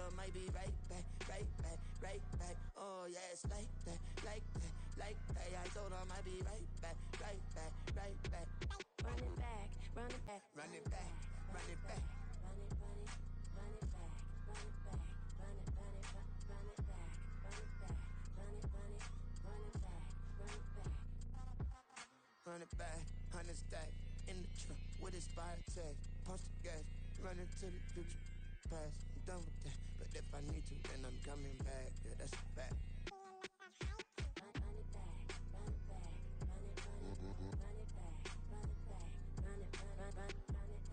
her might be right back, right back, right back. Oh yeah, it's like that, like that, like that. I told her I might be right back, right back, right back. Run it back, run it back, run it back, run it back. Run it, run it, run it back, run it back, run it, run it, run it back, run it back, run it, run it, run it back, run it back. Run it back, 100 stack in the trunk with expired tag. Punch the gas, running to the future. Past, I'm done with that. But if I need to, then I'm coming back. Yeah, that's a fact. Run it back, run it back, run it, run it, run it back, run it back, run it, run it back, run it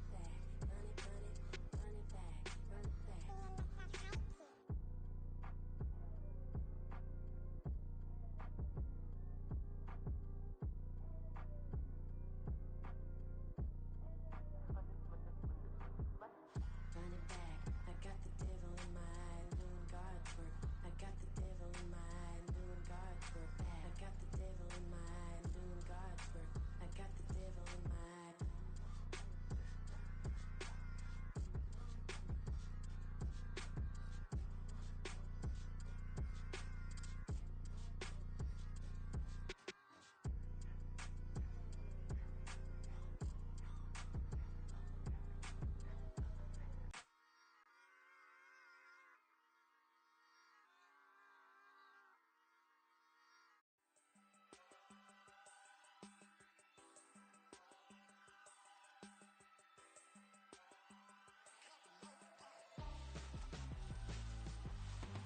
back, run it, run it, run it back, run it back. Run it back, I got the devil in my eye, doing God's work. I got the devil in my eye, doing God's work. I got the devil in my eye, doing God's work. I got the devil in my eye.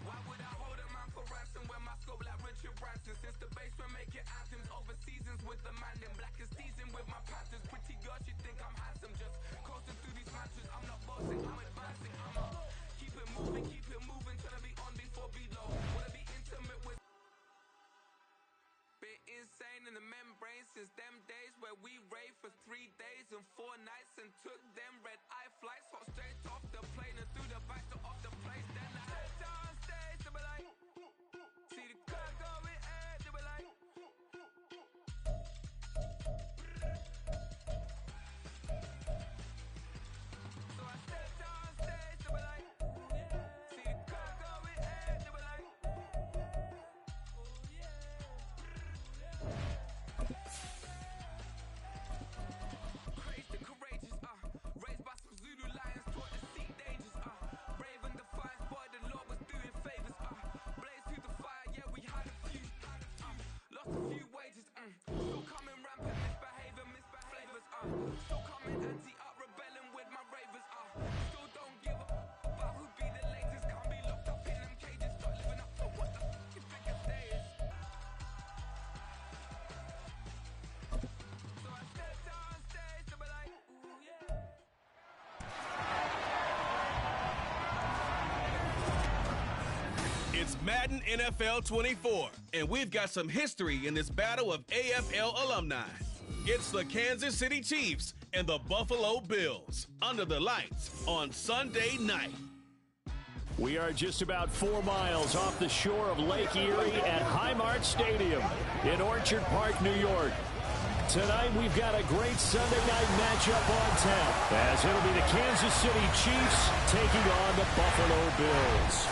Why would I hold a man for ransom when my scope like Richard Branson? Since the basement making anthems over seasons with the man in black is seasoned with my panthers. Pretty girls, you think I'm handsome, just coasting through these mansions. I'm not bossing, I'm advancing. Keep it moving, trying to be on before below. Wanna be intimate with. Been insane in the membrane since them days where we raved for 3 days and 4 nights and took them red eye flights, hot straight off the plane and through the back door of the place. Then I head downstairs, they were like, see the car going ahead, they were like, so I stepped downstairs, they were like, see the car going ahead, they were like, oh yeah. Crazed and courageous, raised by some Zulu lions, taught to seek dangers, brave and defiant, boy, the Lord was doing favors, blaze through the fire, yeah, we had a few, lost a few wages, still coming rampant, misbehaving, flavors, still coming anti-up, rebelling with my ravers, still don't give a about who be the latest, can't be locked up in them cages, start living up to what the fuck you think a day is. So I stepped downstairs, they were like, ooh yeah. It's Madden NFL 24, and we've got some history in this battle of AFL alumni. It's the Kansas City Chiefs and the Buffalo Bills under the lights on Sunday night. We are just about 4 miles off the shore of Lake Erie at Highmark Stadium in Orchard Park, New York. Tonight, we've got a great Sunday night matchup on tap, as it'll be the Kansas City Chiefs taking on the Buffalo Bills.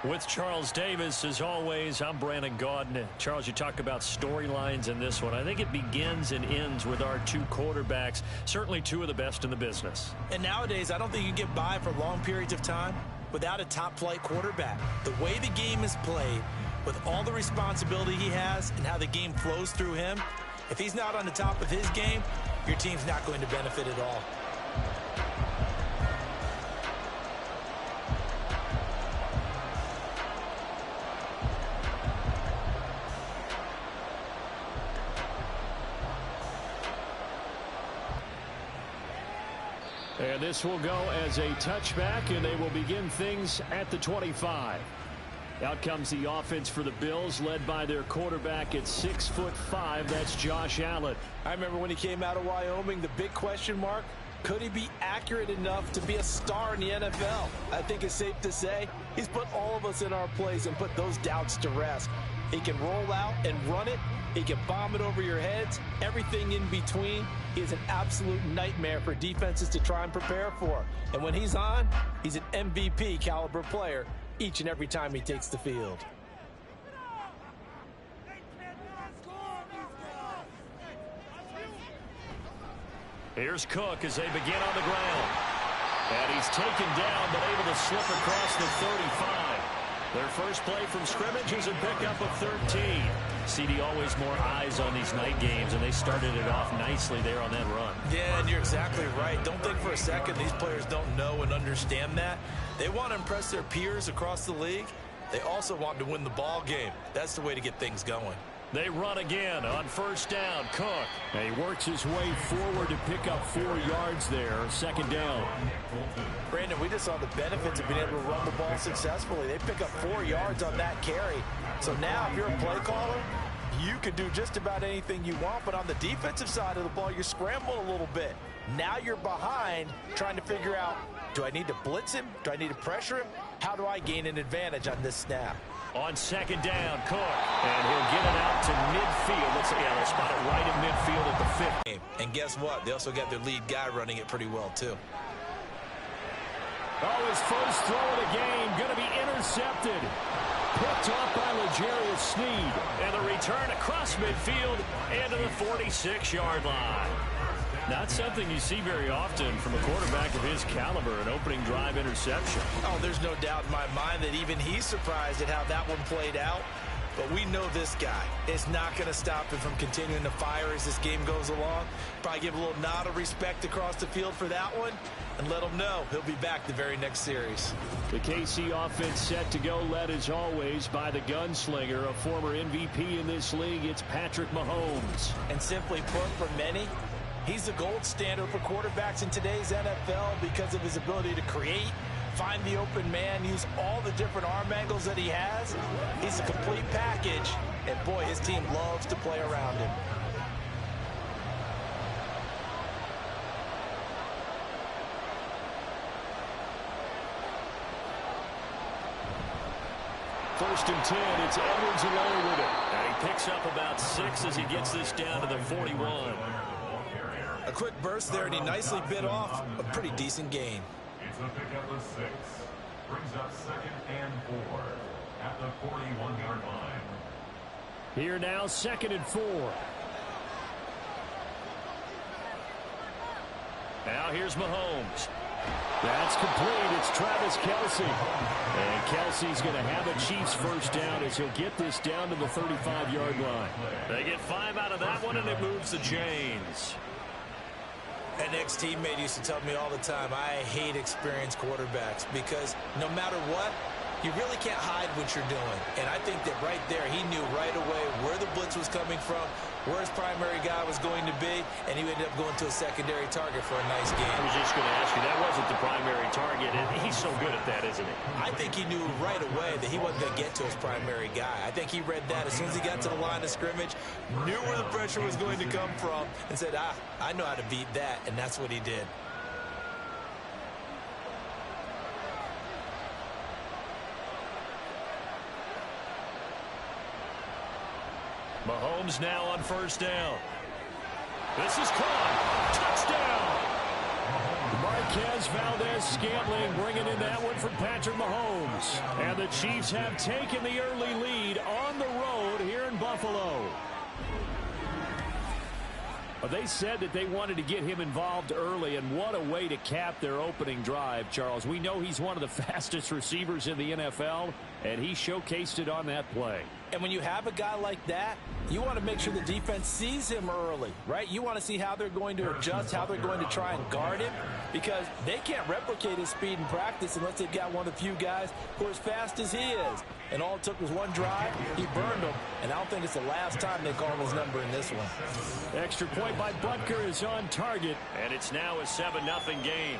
With Charles Davis, as always, I'm Brandon Gaudin. Charles, you talk about storylines in this one. I think it begins and ends with our two quarterbacks, certainly two of the best in the business. And nowadays, I don't think you get by for long periods of time without a top-flight quarterback. The way the game is played, with all the responsibility he has and how the game flows through him, if he's not on the top of his game, your team's not going to benefit at all. And this will go as a touchback, and they will begin things at the 25. Out comes the offense for the Bills, led by their quarterback at 6'5". That's Josh Allen. I remember when he came out of Wyoming, the big question mark, could he be accurate enough to be a star in the NFL? I think it's safe to say he's put all of us in our place and put those doubts to rest. He can roll out and run it. He can bomb it over your heads. Everything in between. He is an absolute nightmare for defenses to try and prepare for. And when he's on, he's an MVP caliber player each and every time he takes the field. Here's Cook as they begin on the ground. And he's taken down, but able to slip across the 35. Their first play from scrimmage is a pickup of 13. CD, always more eyes on these night games, and they started it off nicely there on that run. Yeah, and you're exactly right. Don't think for a second these players don't know and understand that. They want to impress their peers across the league. They also want to win the ball game. That's the way to get things going. They run again on first down. Cook. And he works his way forward to pick up 4 yards there. Second down. Brandon, we just saw the benefits of being able to run the ball successfully. They pick up 4 yards on that carry. So now if you're a play caller, you can do just about anything you want. But on the defensive side of the ball, you're scrambling a little bit. Now you're behind trying to figure out, do I need to blitz him? Do I need to pressure him? How do I gain an advantage on this snap? On second down, Cook. And he'll get it out to midfield. Let's see, yeah, they'll spot it right in midfield at the 50. And guess what? They also got their lead guy running it pretty well, too. Oh, his first throw of the game going to be intercepted. Picked off by L'Jarius Sneed. And the return across midfield into the 46-yard line. Not something you see very often from a quarterback of his caliber, an opening drive interception. Oh, there's no doubt in my mind that even he's surprised at how that one played out. But we know this guy is not going to stop him from continuing to fire as this game goes along. Probably give a little nod of respect across the field for that one and let him know he'll be back the very next series. The KC offense set to go, led as always by the gunslinger, a former MVP in this league. It's Patrick Mahomes. And simply put, for many, he's the gold standard for quarterbacks in today's NFL because of his ability to create, find the open man, use all the different arm angles that he has. He's a complete package, and boy, his team loves to play around him. First and 10, it's Edwards alone with it. And he picks up about 6 as he gets this down to the 41. A quick burst there, and he nicely bit off a pretty decent gain. It's a pickup of 6. Brings up 2nd and 4 at the 41-yard line. Here now, 2nd and 4. Now here's Mahomes. That's complete. It's Travis Kelce. And Kelsey's going to have a Chiefs first down as he'll get this down to the 35-yard line. They get 5 out of that one, and it moves the chains. An ex-teammate used to tell me all the time, I hate experienced quarterbacks because no matter what, you really can't hide what you're doing. And I think that right there, he knew right away where the blitz was coming from, where his primary guy was going to be, and he ended up going to a secondary target for a nice game. I was just going to ask you, that wasn't the primary target, and he's so good at that, isn't he? I think he knew right away that he wasn't going to get to his primary guy. I think he read that as soon as he got to the line of scrimmage, knew where the pressure was going to come from, and said, I know how to beat that, and that's what he did. Mahomes now on first down. This is caught. Touchdown. Marquez Valdez-Scantling bringing in that one from Patrick Mahomes. And the Chiefs have taken the early lead on the road here in Buffalo. They said that they wanted to get him involved early, and what a way to cap their opening drive, Charles. We know he's one of the fastest receivers in the NFL, and he showcased it on that play. And when you have a guy like that, you want to make sure the defense sees him early, right? You want to see how they're going to adjust, how they're going to try and guard him, because they can't replicate his speed in practice unless they've got one of the few guys who are as fast as he is. And all it took was one drive. He burned him, and I don't think it's the last time they call him his number in this one. Extra point by Butker is on target, and it's now a 7-0 game.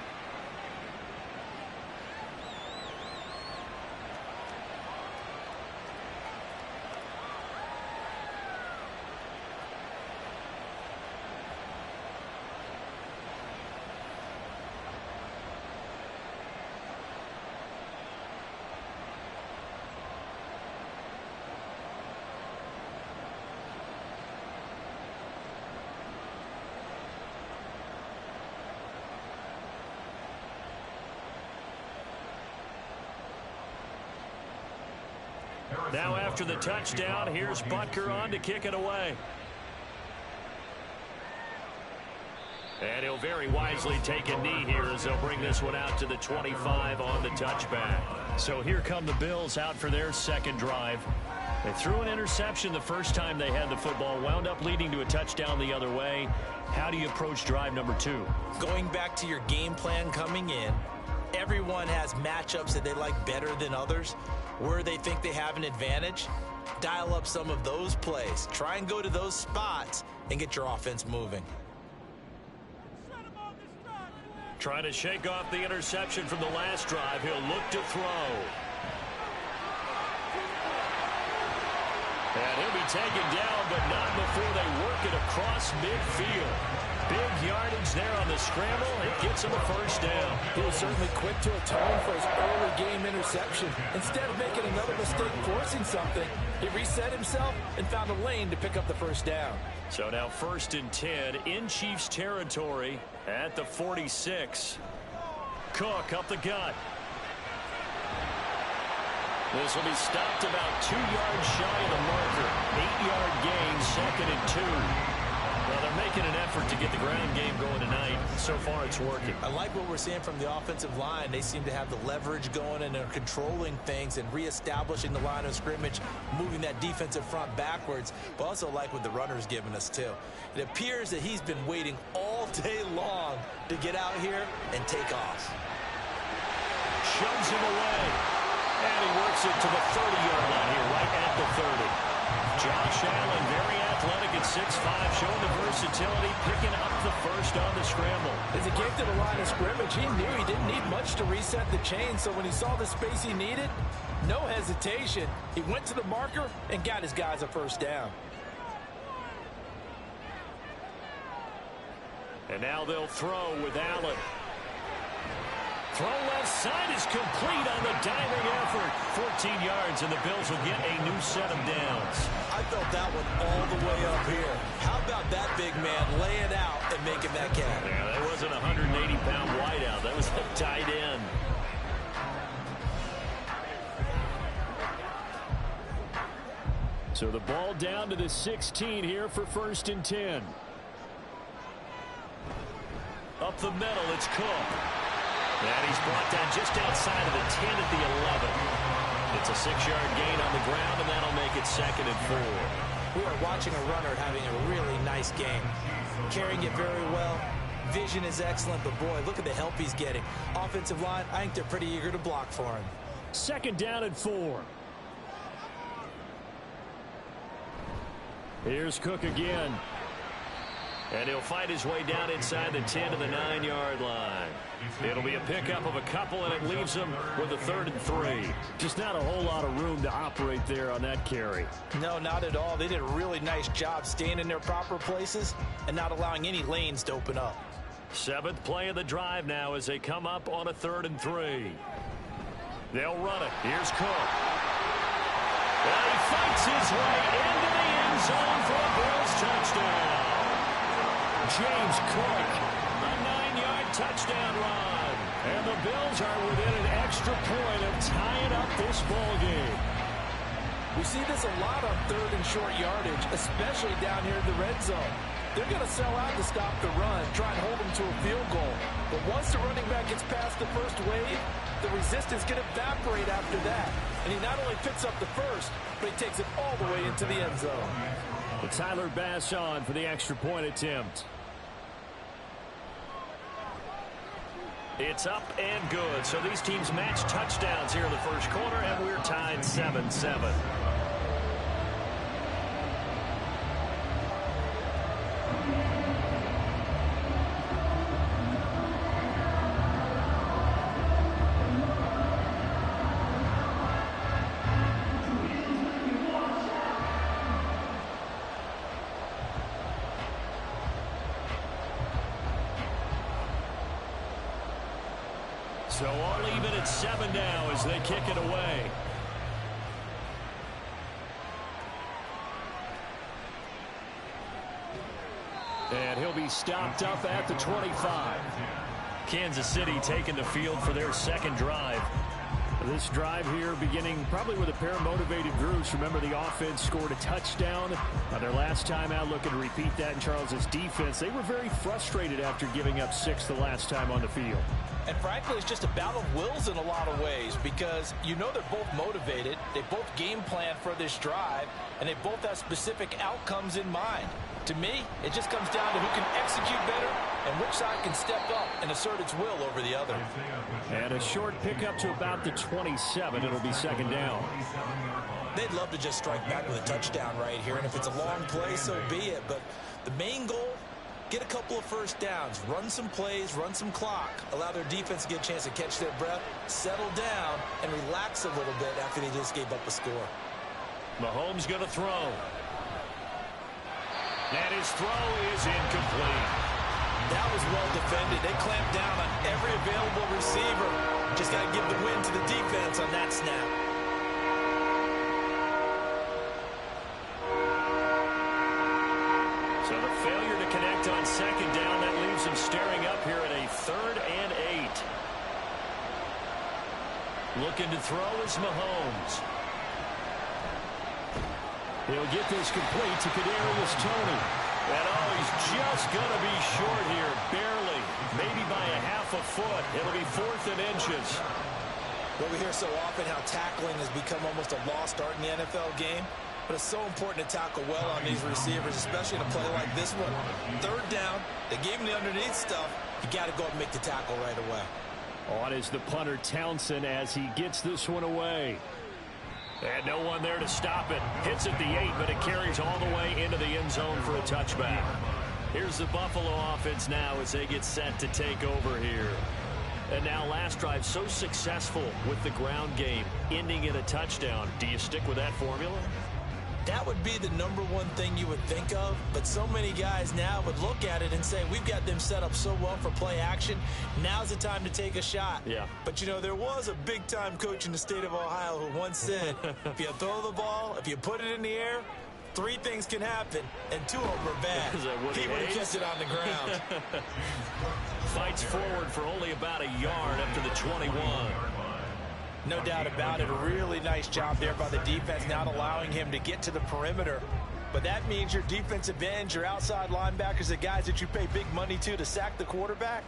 Now after the touchdown, here's Butker on to kick it away. And he'll very wisely take a knee here as they'll bring this one out to the 25 on the touchback. So here come the Bills out for their second drive. They threw an interception the first time they had the football, wound up leading to a touchdown the other way. How do you approach drive number 2? Going back to your game plan coming in, everyone has matchups that they like better than others. Where they think they have an advantage, dial up some of those plays. Try and go to those spots and get your offense moving. Trying to shake off the interception from the last drive. He'll look to throw. And he'll be taken down, but not before they work it across midfield. Big yardage there on the scramble. It gets him a first down. He was certainly quick to atone for his early game interception. Instead of making another mistake forcing something, he reset himself and found a lane to pick up the first down. So now 1st and 10 in Chiefs territory at the 46. Cook up the gut. This will be stopped about 2 yards shy of the marker. 8-yard gain, 2nd and 2. Well, they're making an effort to get the ground game going tonight. So far, it's working. I like what we're seeing from the offensive line. They seem to have the leverage going, and they're controlling things and reestablishing the line of scrimmage, moving that defensive front backwards. But also like what the runner's giving us, too. It appears that he's been waiting all day long to get out here and take off. Shoves him away. And he works it to the 30-yard line here, right at the 30. Josh Allen, very athletic at 6'5", showing the versatility, picking up the first on the scramble. As he came to the line of scrimmage, he knew he didn't need much to reset the chain, so when he saw the space he needed, no hesitation. He went to the marker and got his guys a first down. And now they'll throw with Allen. Throw left side is complete on the diving effort. 14 yards, and the Bills will get a new set of downs. I felt that one all the way up here. How about that big man laying out and making that catch? Yeah, that wasn't a 180-pound wideout. That was a tight end. So the ball down to the 16 here for 1st and 10. Up the middle, it's Cook. And he's brought down just outside of the 10 at the 11. It's a 6-yard gain on the ground, and that'll make it 2nd and 4. We are watching a runner having a really nice game. Carrying it very well. Vision is excellent, but boy, look at the help he's getting. Offensive line, I think they're pretty eager to block for him. 2nd down and 4. Here's Cook again. And he'll fight his way down inside the 10 to the 9-yard line. It'll be a pickup of a couple, and it leaves him with a 3rd and 3. Just not a whole lot of room to operate there on that carry. No, not at all. They did a really nice job staying in their proper places and not allowing any lanes to open up. 7th play of the drive now as they come up on a 3rd and 3. They'll run it. Here's Cook. And he fights his way into the end zone for a Bills touchdown. James Cook, a 9-yard touchdown run. And the Bills are within an extra point of tying up this ball game. We see this a lot on 3rd and short yardage, especially down here in the red zone. They're going to sell out to stop the run, try and hold them to a field goal. But once the running back gets past the first wave, the resistance can evaporate after that. And he not only picks up the first, but he takes it all the way into the end zone. But Tyler Bass on for the extra point attempt. It's up and good. So these teams match touchdowns here in the first quarter, and we're tied 7-7. So all even at 7 now as they kick it away. And he'll be stopped up at the 25. Kansas City taking the field for their second drive. This drive here beginning probably with a pair of motivated groups. Remember, the offense scored a touchdown on their last time out. Looking to repeat that in Charles's defense. They were very frustrated after giving up 6 the last time on the field. And frankly, it's just a battle of wills in a lot of ways because you know they're both motivated. They both game plan for this drive, and they both have specific outcomes in mind. To me, it just comes down to who can execute better and which side can step up and assert its will over the other. And a short pickup to about the 27. It'll be second down. They'd love to just strike back with a touchdown right here, and if it's a long play, so be it. But the main goal, get a couple of first downs, run some plays, run some clock, allow their defense to get a chance to catch their breath, settle down, and relax a little bit after they just gave up a score. Mahomes going to throw. And his throw is incomplete. That was well defended. They clamped down on every available receiver. Just got to give the win to the defense on that snap. So the failure to connect on second down, that leaves him staring up here at a 3rd and 8. Looking to throw is Mahomes. He'll get this complete to Kadarius Toney. And he's just going to be short here, barely, maybe by a half a foot. It'll be 4th and inches. Well, we hear so often how tackling has become almost a lost art in the NFL game. But it's so important to tackle well on these receivers, especially in a play like this one. 3rd down, they gave him the underneath stuff. You got to go and make the tackle right away. On is the punter Townsend as he gets this one away. And no one there to stop it. Hits at the 8, but it carries all the way into the end zone for a touchback. Here's the Buffalo offense now as they get set to take over here. And now last drive so successful with the ground game, ending in a touchdown. Do you stick with that formula? That would be the #1 thing you would think of, but so many guys now would look at it and say, we've got them set up so well for play action, now's the time to take a shot. Yeah. But, you know, there was a big-time coach in the state of Ohio who once said, if you throw the ball, if you put it in the air, 3 things can happen, and 2 of them are bad. He would have kept it on the ground. Fights forward for only about a yard up to the 21. No doubt about it. A really nice job there by the defense, not allowing him to get to the perimeter. But that means your defensive ends, your outside linebackers, the guys that you pay big money to sack the quarterback,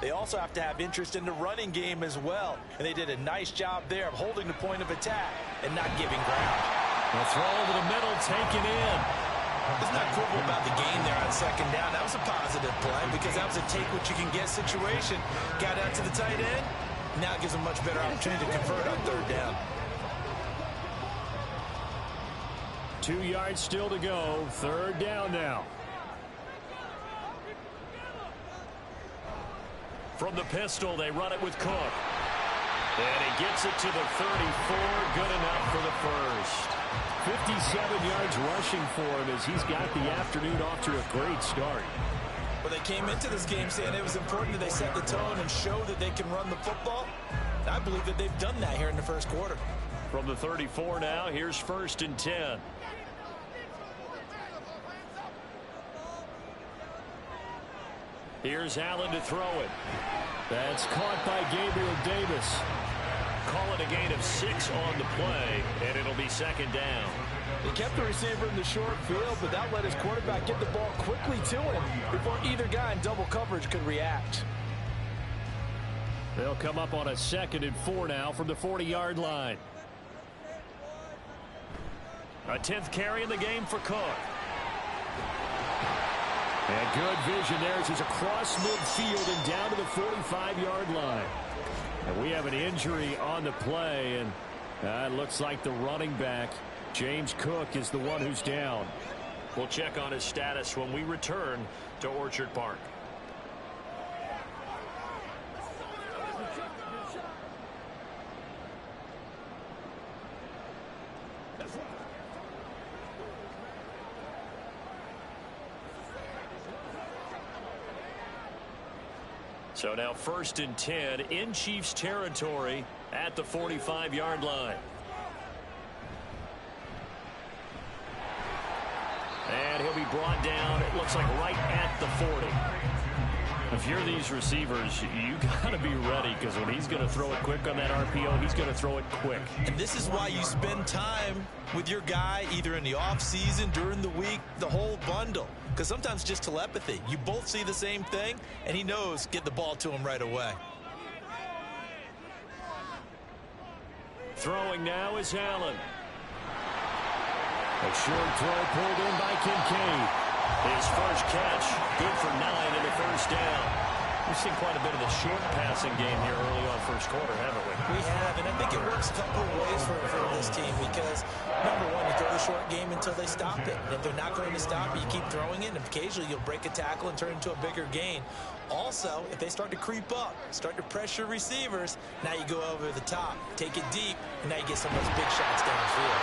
they also have to have interest in the running game as well. And they did a nice job there of holding the point of attack and not giving ground. The throw over the middle, taken in. There's not quibble about the gain there on second down. That was a positive play because that was a take-what-you-can-get situation. Got out to the tight end. Now it gives them much better opportunity to convert on 3rd down. 2 yards still to go. 3rd down now. From the pistol, they run it with Cook. And he gets it to the 34. Good enough for the first. 57 yards rushing for him as he's got the afternoon off to a great start. Well, they came into this game saying it was important that they set the tone and show that they can run the football. And I believe that they've done that here in the first quarter. From the 34 now, here's 1st and 10. Here's Allen to throw it. That's caught by Gabriel Davis. Call it a gain of 6 on the play, and it'll be 2nd down. He kept the receiver in the short field, but that let his quarterback get the ball quickly to him before either guy in double coverage could react. They'll come up on a 2nd and 4 now from the 40-yard line. A 10th carry in the game for Cook. And good vision there as he's across midfield and down to the 45-yard line. And we have an injury on the play, and it looks like the running back, James Cook, is the one who's down. We'll check on his status when we return to Orchard Park. So now 1st and 10 in Chiefs territory at the 45-yard line. And he'll be brought down, it looks like right at the 40. If you're these receivers, you got to be ready, because when he's going to throw it quick on that RPO, he's going to throw it quick. And this is why you spend time with your guy either in the offseason, during the week, the whole bundle. Because sometimes just telepathy. You both see the same thing, and he knows get the ball to him right away. Throwing now is Allen. A short throw pulled in by Kincaid. His first catch, good for 9 and a first down. We've seen quite a bit of the short passing game here early on first quarter, haven't we? We have, and I think it works a couple of ways for this team because, number one, you throw the short game until they stop it. And if they're not going to stop it, you keep throwing it, and occasionally you'll break a tackle and turn it into a bigger gain. Also, if they start to creep up, start to pressure receivers, now you go over the top, take it deep, and now you get some of those big shots downfield.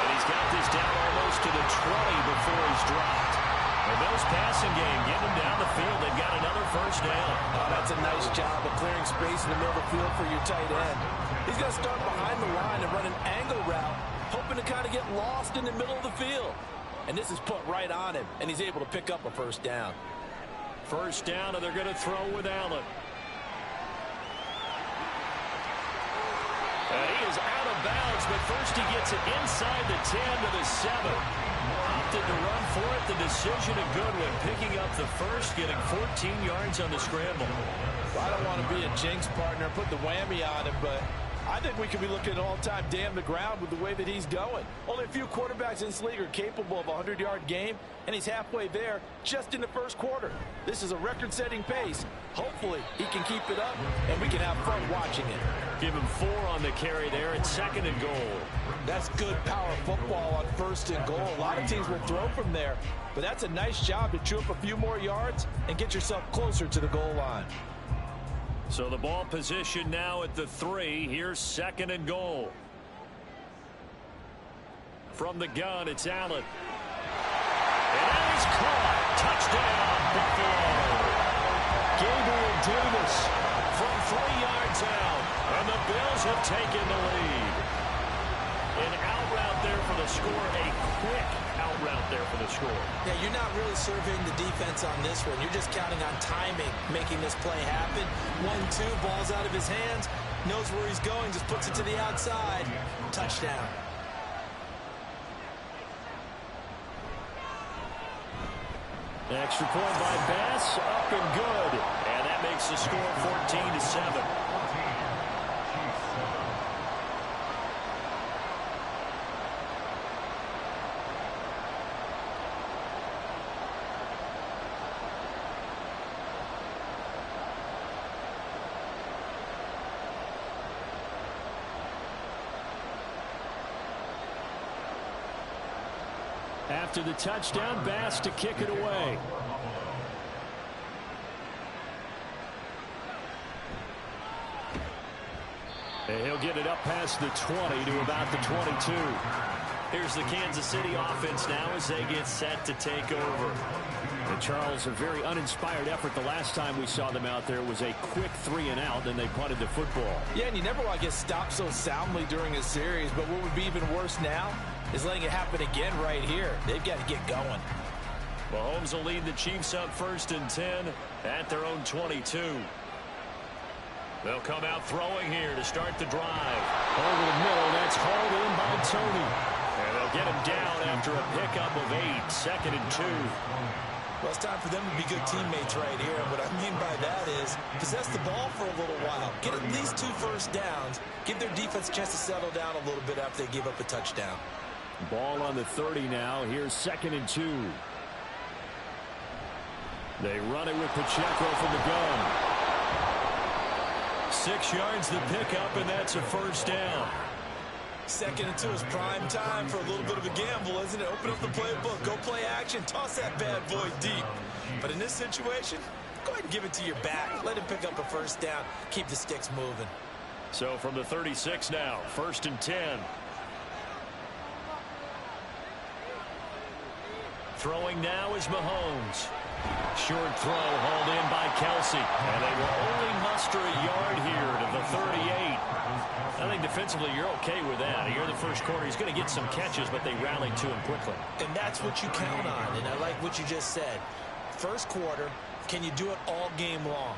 And he's got this down almost to the 20 before he's dropped. The Bills passing game, get him down the field. They've got another first down. Oh, that's a nice job of clearing space in the middle of the field for your tight end. He's going to start behind the line and run an angle route, hoping to kind of get lost in the middle of the field. And this is put right on him, and he's able to pick up a first down. First down, and they're going to throw with Allen. And he is out of bounds, but first he gets it inside the 10 to the 7. Opted to run for it. The decision a good one. Picking up the first, getting 14 yards on the scramble. Well, I don't want to be a jinx partner, put the whammy on him, but I think we could be looking at all-time damn the ground with the way that he's going. Only a few quarterbacks in this league are capable of a 100-yard game, and he's halfway there just in the first quarter. This is a record-setting pace. Hopefully, he can keep it up, and we can have fun watching it. Give him 4 on the carry there at 2nd and goal. That's good power football on 1st and goal. A lot of teams will throw from there, but that's a nice job to chew up a few more yards and get yourself closer to the goal line. So the ball position now at the 3. Here's 2nd and goal. From the gun, it's Allen. And now he's caught. Touchdown, Buffalo. Gabriel Davis from 3 yards out. And the Bills have taken the lead. An out route there for the score. A quick out route there for the score. Yeah, you're not really surveying the defense on this one. You're just counting on timing, making this play happen. 1-2, ball's out of his hands. Knows where he's going, just puts it to the outside. Touchdown. Extra point by Bass, up and good. And that makes the score 14-7. After the touchdown, Bass to kick it away. And he'll get it up past the 20 to about the 22. Here's the Kansas City offense now as they get set to take over. And Charles, a very uninspired effort. The last time we saw them out there was a quick 3 and out, then they punted the football. Yeah, and you never want to get stopped so soundly during a series, but what would be even worse now is letting it happen again right here. They've got to get going. Mahomes will lead the Chiefs up 1st and 10 at their own 22. They'll come out throwing here to start the drive. Over the middle, that's hauled in by Tony. And they'll get him down after a pickup of 8, 2nd and 2. Well, it's time for them to be good teammates right here. And what I mean by that is possess the ball for a little while. Get at least 2 first downs. Give their defense a chance to settle down a little bit after they give up a touchdown. Ball on the 30 now. Here's 2nd and 2. They run it with Pacheco from the gun. 6 yards the pickup, and that's a first down. 2nd and 2 is prime time for a little bit of a gamble, isn't it? Open up the playbook, go play action, toss that bad boy deep. But in this situation, go ahead and give it to your back. Let him pick up a first down. Keep the sticks moving. So from the 36 now, 1st and 10. Throwing now is Mahomes. Short throw hauled in by Kelsey. And they will only muster a yard here to the 38. I think defensively you're okay with that. Here in the first quarter, he's going to get some catches, but they rallied to him quickly. And that's what you count on. And I like what you just said. First quarter, can you do it all game long?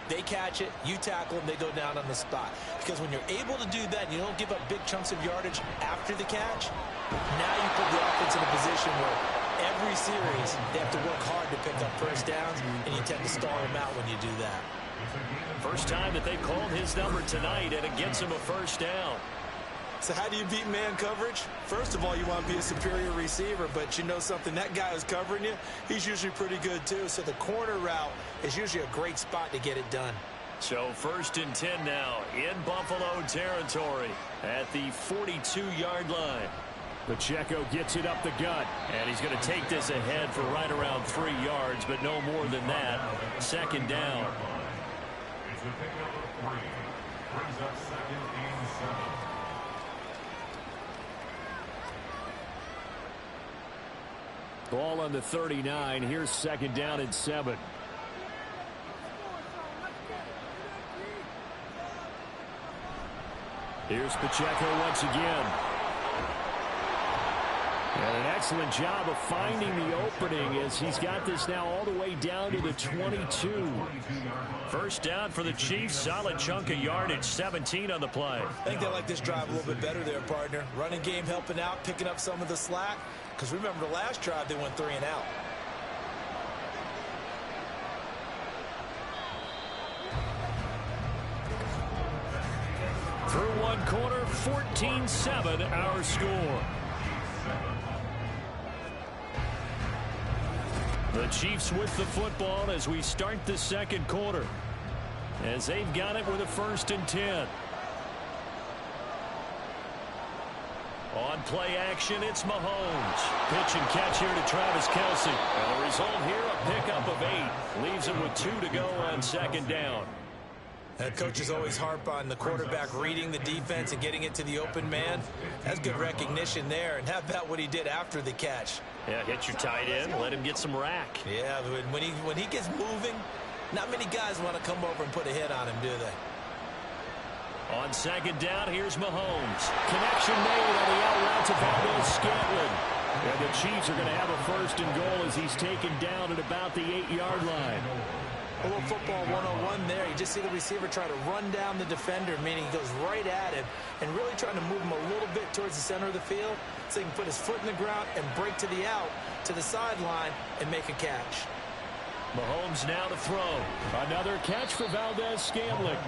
They catch it, you tackle them, they go down on the spot. Because when you're able to do that and you don't give up big chunks of yardage after the catch, now you put the offense in a position where every series they have to work hard to pick up first downs, and you tend to stall them out when you do that. First time that they called his number tonight, and it gets him a first down. So how do you beat man coverage? First of all, you want to be a superior receiver, but you know something, that guy who's covering you, he's usually pretty good too. So the corner route is usually a great spot to get it done. So 1st and 10 now in Buffalo territory at the 42-yard line. Pacheco gets it up the gut. And he's going to take this ahead for right around 3 yards, but no more than that. 2nd down. It's a pickup of 3. Brings up 2nd and 7. Ball on the 39. Here's 2nd down and 7. Here's Pacheco once again. And an excellent job of finding the opening as he's got this now all the way down to the 22. First down for the Chiefs. Solid chunk of yardage. 17 on the play. I think they like this drive a little bit better there, partner. Running game helping out, picking up some of the slack. Because remember, the last drive, they went 3 and out. Through one quarter, 14-7 our score. The Chiefs with the football as we start the 2nd quarter. As they've got it with a 1st and 10. On play action, it's Mahomes. Pitch and catch here to Travis Kelce. And the result here, a pickup of 8. Leaves him with 2 to go on 2nd down. Coaches always harp on the quarterback reading the defense and getting it to the open man. That's good recognition there. And how about what he did after the catch? Yeah, hit your tight end, let him get some rack. Yeah, when he gets moving, not many guys want to come over and put a hit on him, do they? On 2nd down, here's Mahomes. Connection made on the out route to Valdez-Scantling. And the Chiefs are going to have a 1st and goal as he's taken down at about the 8-yard line. A little football 101 there. You just see the receiver try to run down the defender, meaning he goes right at him and really trying to move him a little bit towards the center of the field so he can put his foot in the ground and break to the out, to the sideline, and make a catch. Mahomes now to throw. Another catch for Valdez-Scantling.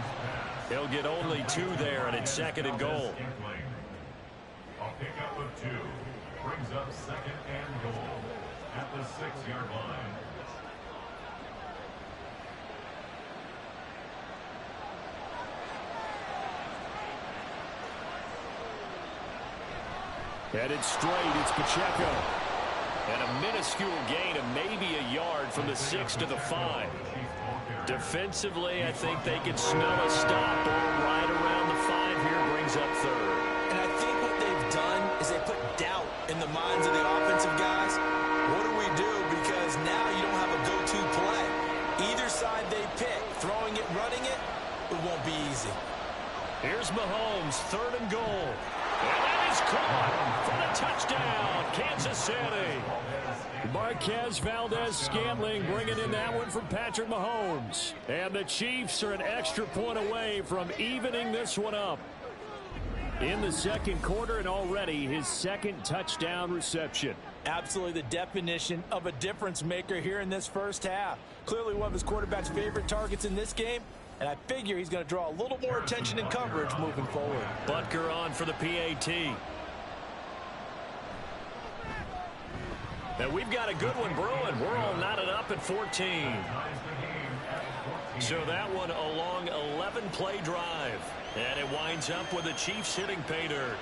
He'll get only 2 there, and it's 2nd and goal. A pickup of 2. Brings up 2nd and goal at the 6-yard line. Headed straight, it's Pacheco. And a minuscule gain of maybe a yard from the 6 to the 5. Defensively, I think they could smell a stop right around the 5 here, brings up 3rd. And I think what they've done is they put doubt in the minds of the offensive guys. What do we do? Because now you don't have a go-to play. Either side they pick, throwing it, running it, it won't be easy. Here's Mahomes, 3rd and goal. And that is caught for the touchdown, Kansas City. Marquez Valdez-Scantling bringing in that one from Patrick Mahomes. And the Chiefs are an extra point away from evening this one up. In the 2nd quarter, and already his 2nd touchdown reception. Absolutely the definition of a difference maker here in this first half. Clearly one of his quarterback's favorite targets in this game. And I figure he's going to draw a little more attention and coverage moving forward. Butker on for the PAT. Now we've got a good one brewing. We're all knotted up at 14. So that one a long 11-play drive. And it winds up with the Chiefs hitting pay dirt.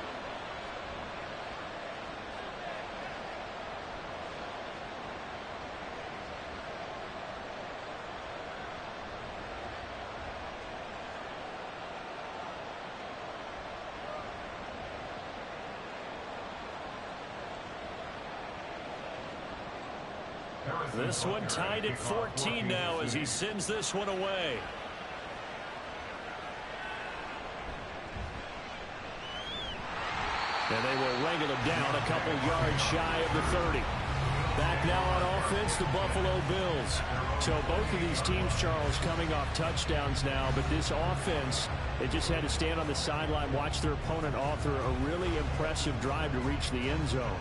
This one tied at 14 now as he sends this one away. And they will wrangle him down a couple yards shy of the 30. Back now on offense, the Buffalo Bills. So both of these teams, Charles, coming off touchdowns now, but this offense, they just had to stand on the sideline, watch their opponent author a really impressive drive to reach the end zone.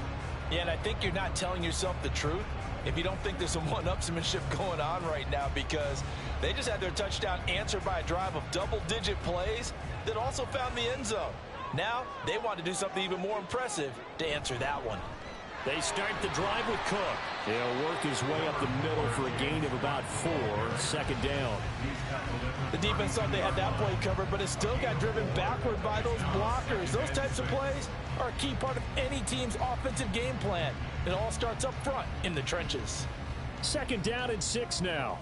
Yeah, and I think you're not telling yourself the truth if you don't think there's some one-upsmanship going on right now, because they just had their touchdown answered by a drive of double-digit plays that also found the end zone. Now, they want to do something even more impressive to answer that one. They start the drive with Cook. He'll work his way up the middle for a gain of about 4, second down. The defense thought they had that play covered, but it still got driven backward by those blockers. Those types of plays are a key part of any team's offensive game plan. It all starts up front in the trenches. Second down and 6 now.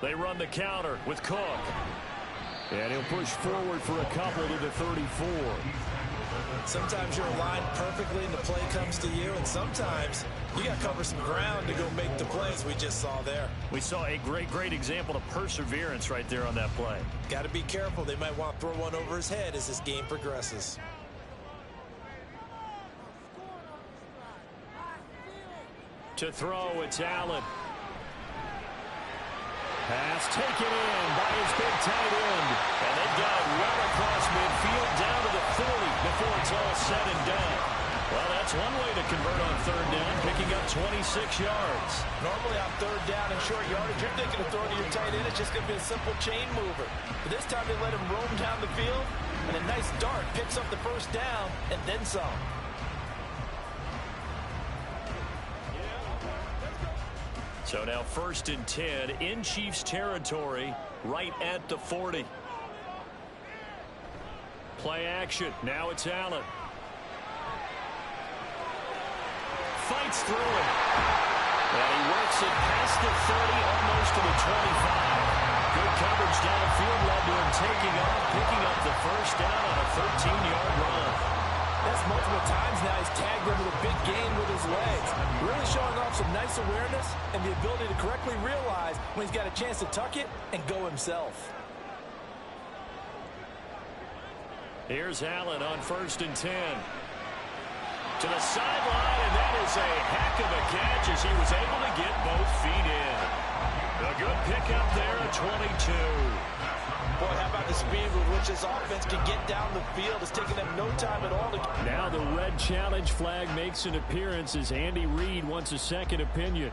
They run the counter with Cook. And he'll push forward for a couple to the 34. Sometimes you're aligned perfectly and the play comes to you, and sometimes you got to cover some ground to go make the plays we just saw there. We saw a great example of perseverance right there on that play. Got to be careful. They might want to throw one over his head as this game progresses. To throw, it's Allen. Pass taken in by his big tight end. And they've got it well across midfield down to the 40 before it's all said and done. Well, that's one way to convert on third down, picking up 26 yards. Normally on third down and short yardage, you're thinking of throwing to your tight end. It's just going to be a simple chain mover. But this time they let him roam down the field, and a nice dart picks up the first down and then some. So now 1st and 10 in Chiefs territory, right at the 40. Play action. Now it's Allen. Fights through it. And he works it past the 30, almost to the 25. Good coverage downfield led to him taking off, picking up the first down on a 13-yard run. That's multiple times now he's tagged into a big gain with his legs. Really showing off some nice awareness and the ability to correctly realize when he's got a chance to tuck it and go himself. Here's Allen on 1st and 10. To the sideline, and that is a heck of a catch as he was able to get both feet in. A good pickup there at 22. Boy, how about the speed with which this offense can get down the field? It's taking them no time at all to... Now the red challenge flag makes an appearance as Andy Reid wants a second opinion.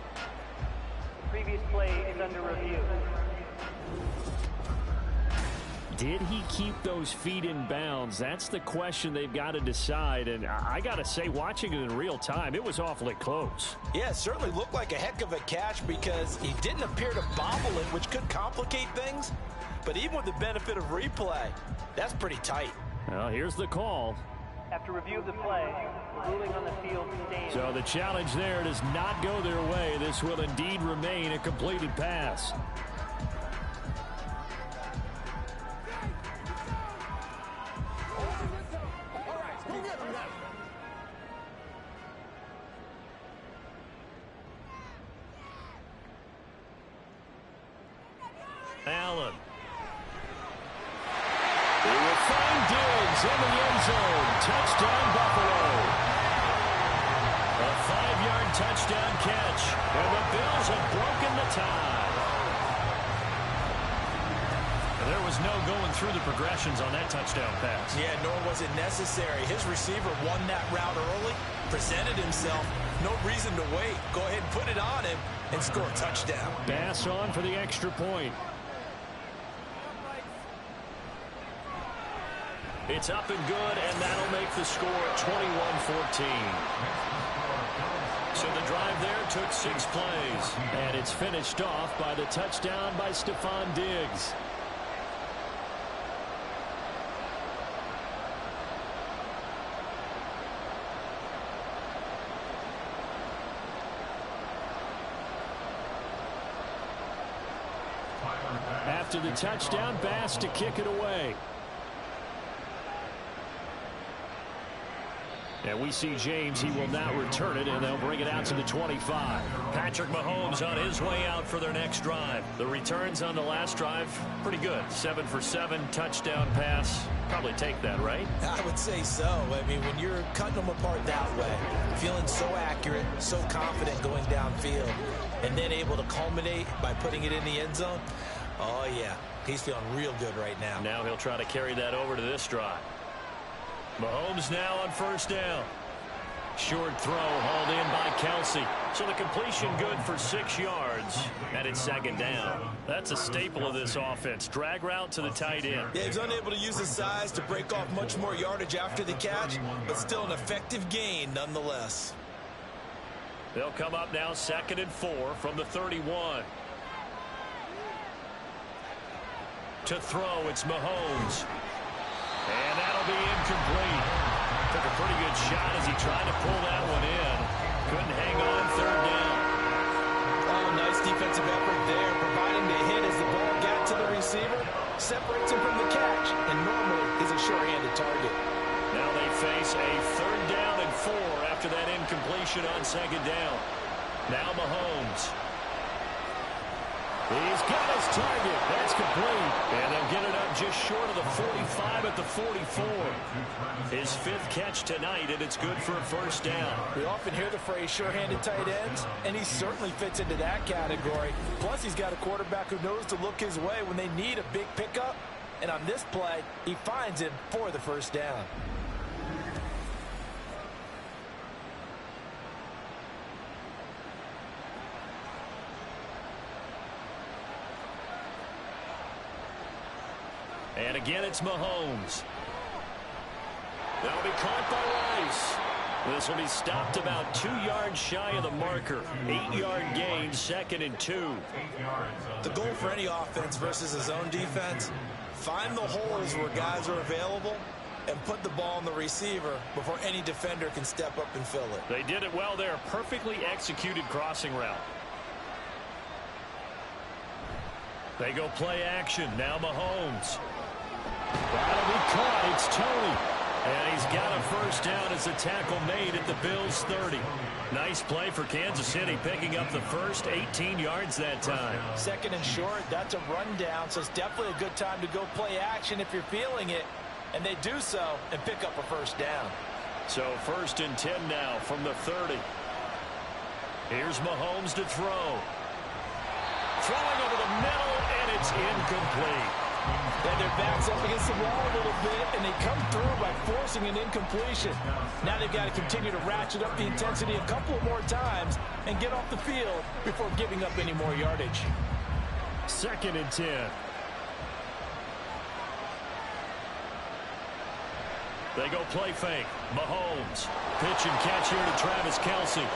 Previous play is under review. Did he keep those feet in bounds? That's the question they've got to decide. And I got to say, watching it in real time, it was awfully close. Yeah, it certainly looked like a heck of a catch because he didn't appear to bobble it, which could complicate things. But even with the benefit of replay, that's pretty tight. Well, here's the call. After review of the play, the ruling on the field stands. So the challenge there does not go their way. This will indeed remain a completed pass. Allen. He will find Diggs in the end zone. Touchdown, Buffalo. A 5-yard touchdown catch, and the Bills have broken the tie. There was no going through the progressions on that touchdown pass. Yeah, nor was it necessary. His receiver won that route early, presented himself. No reason to wait. Go ahead and put it on him and score a touchdown. Bass on for the extra point. It's up and good, and that'll make the score 21-14. So the drive there took 6 plays, and it's finished off by the touchdown by Stephon Diggs. After the touchdown, Bass to kick it away. And we see James. He will not return it, and they'll bring it out to the 25. Patrick Mahomes on his way out for their next drive. The returns on the last drive, pretty good. 7 for 7, touchdown pass. Probably take that, right? I would say so. I mean, when you're cutting them apart that way, feeling so accurate, so confident going downfield, and then able to culminate by putting it in the end zone, oh, yeah, he's feeling real good right now. Now he'll try to carry that over to this drive. Mahomes now on first down. Short throw hauled in by Kelsey. So the completion good for 6 yards, and it's second down. That's a staple of this offense. Drag route to the tight end. Yeah, he's unable to use his size to break off much more yardage after the catch, but still an effective gain nonetheless. They'll come up now 2nd and 4 from the 31. To throw, it's Mahomes. And that'll be incomplete. Took a pretty good shot as he tried to pull that one in. Couldn't hang on 3rd down. Oh, nice defensive effort there, providing the hit as the ball got to the receiver, separates him from the catch, and normally is a sure-handed target. Now they face a 3rd down and 4 after that incompletion on 2nd down. Now Mahomes. He's got his target. That's complete. And they'll get it up just short of the 45 at the 44. His 5th catch tonight, and it's good for a first down. We often hear the phrase sure-handed tight ends, and he certainly fits into that category. Plus, he's got a quarterback who knows to look his way when they need a big pickup. And on this play, he finds him for the first down. And again, it's Mahomes. That'll be caught by Rice. This will be stopped about 2 yards shy of the marker. 8-yard gain, 2nd and 2. The goal for any offense versus his own defense, find the holes where guys are available and put the ball on the receiver before any defender can step up and fill it. They did it well there. Perfectly executed crossing route. They go play action. Now Mahomes. That'll be caught. It's Tony. And he's got a first down as a tackle made at the Bills' 30. Nice play for Kansas City, picking up the first 18 yards that time. 2nd and short, that's a rundown, so it's definitely a good time to go play action if you're feeling it. And they do so and pick up a first down. So 1st and 10 now from the 30. Here's Mahomes to throw. Throwing over the middle, and it's incomplete. And their back's up against the wall a little bit, and they come through by forcing an incompletion. Now they've got to continue to ratchet up the intensity a couple more times and get off the field before giving up any more yardage. 2nd and 10. They go play fake. Mahomes. Pitch and catch here to Travis Kelsey.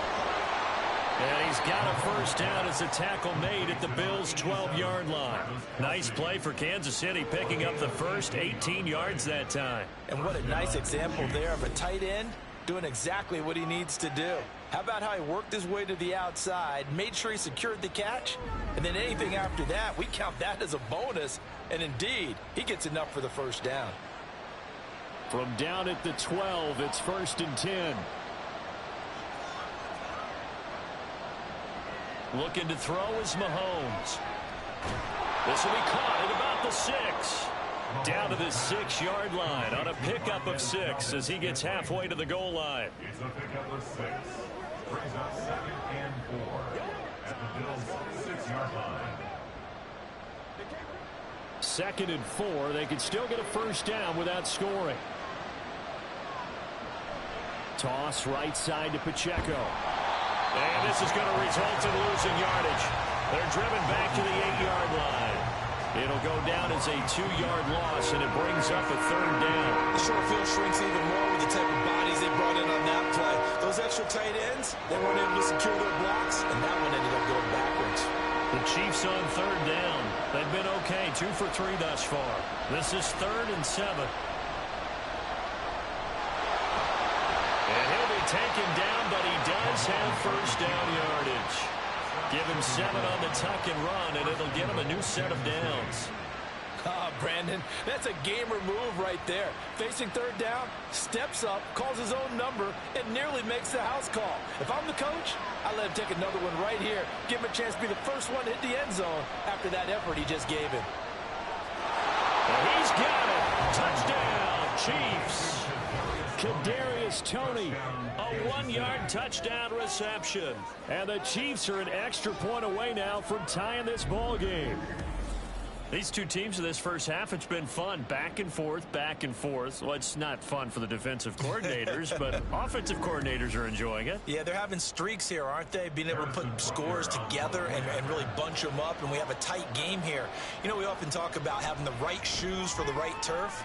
And he's got a first down as a tackle made at the Bills' 12-yard line. Nice play for Kansas City, picking up the first 18 yards that time. And what a nice example there of a tight end doing exactly what he needs to do. How about how he worked his way to the outside, made sure he secured the catch, and then anything after that, we count that as a bonus. And indeed, he gets enough for the first down. From down at the 12, it's 1st and 10. Looking to throw is Mahomes. This will be caught at about the 6. Down to the 6-yard line on a pickup of 6 as he gets halfway to the goal line. It's a pickup of 6. Brings up 2nd and 4 at the Bills' 6-yard line. 2nd and 4. They could still get a first down without scoring. Toss right side to Pacheco. And this is going to result in losing yardage. They're driven back to the 8-yard line. It'll go down as a 2-yard loss, and it brings up a 3rd down. The short field shrinks even more with the type of bodies they brought in on that play. Those extra tight ends, they weren't able to secure their blocks, and that one ended up going backwards. The Chiefs on 3rd down. They've been okay, 2 for 3 thus far. This is 3rd and 7. And he'll be taken down, but he does have first down yardage. Give him 7 on the tuck and run, and it'll give him a new set of downs. Brandon, that's a gamer move right there. Facing third down, steps up, calls his own number, and nearly makes the house call. If I'm the coach, I let him take another one right here. Give him a chance to be the first one to hit the end zone after that effort he just gave him. He's got it. Touchdown, Chiefs. Kadarius Toney, a 1-yard touchdown reception. And the Chiefs are an extra point away now from tying this ball game. These two teams in this first half, it's been fun. Back and forth, back and forth. Well, it's not fun for the defensive coordinators, but offensive coordinators are enjoying it. Yeah, they're having streaks here, aren't they? Being able to put scores together and really bunch them up, and we have a tight game here. You know, we often talk about having the right shoes for the right turf.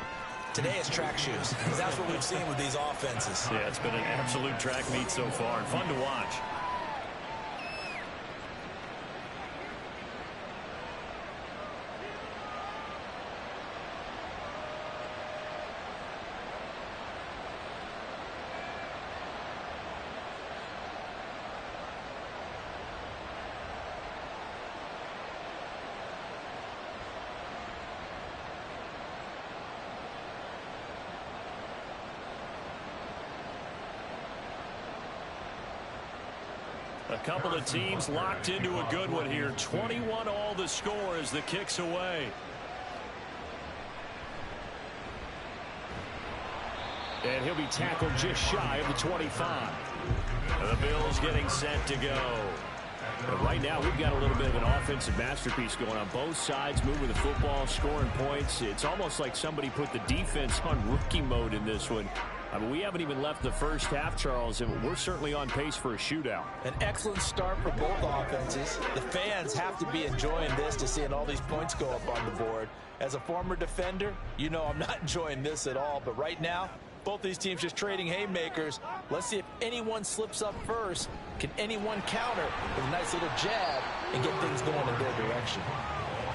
Today it's track shoes, because that's what we've seen with these offenses. Yeah, it's been an absolute track meet so far, and fun to watch. A couple of teams locked into a good one here. 21 all the score as the kick's away. And he'll be tackled just shy of the 25. And the Bills getting set to go. But right now, we've got a little bit of an offensive masterpiece going on. Both sides moving the football, scoring points. It's almost like somebody put the defense on rookie mode in this one. I mean, we haven't even left the first half, Charles, and we're certainly on pace for a shootout. An excellent start for both offenses. The fans have to be enjoying this to seeing all these points go up on the board. As a former defender, you know I'm not enjoying this at all. But right now, both these teams just trading haymakers. Let's see if anyone slips up first. Can anyone counter with a nice little jab and get things going in their direction?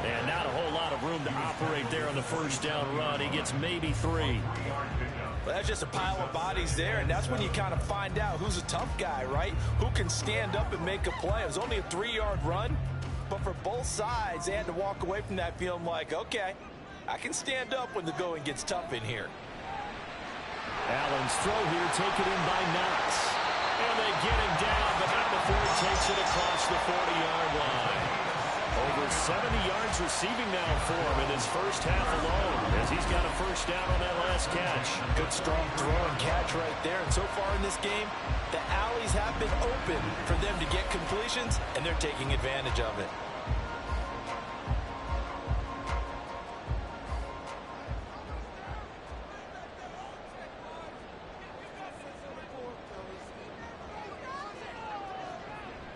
And not a whole lot of room to operate there on the first down run. He gets maybe 3. Well, that's just a pile of bodies there, and that's when you kind of find out who's a tough guy, right? Who can stand up and make a play. It was only a 3-yard run, but for both sides, they had to walk away from that feeling like, okay, I can stand up when the going gets tough in here. Allen's throw here taken in by Knox. And they get him down, but not before he takes it across the 40-yard line. Over 70 yards receiving now for him in his first half alone, as he's got a first down on that last catch. Good strong throw and catch right there. And so far in this game, the alleys have been open for them to get completions, and they're taking advantage of it.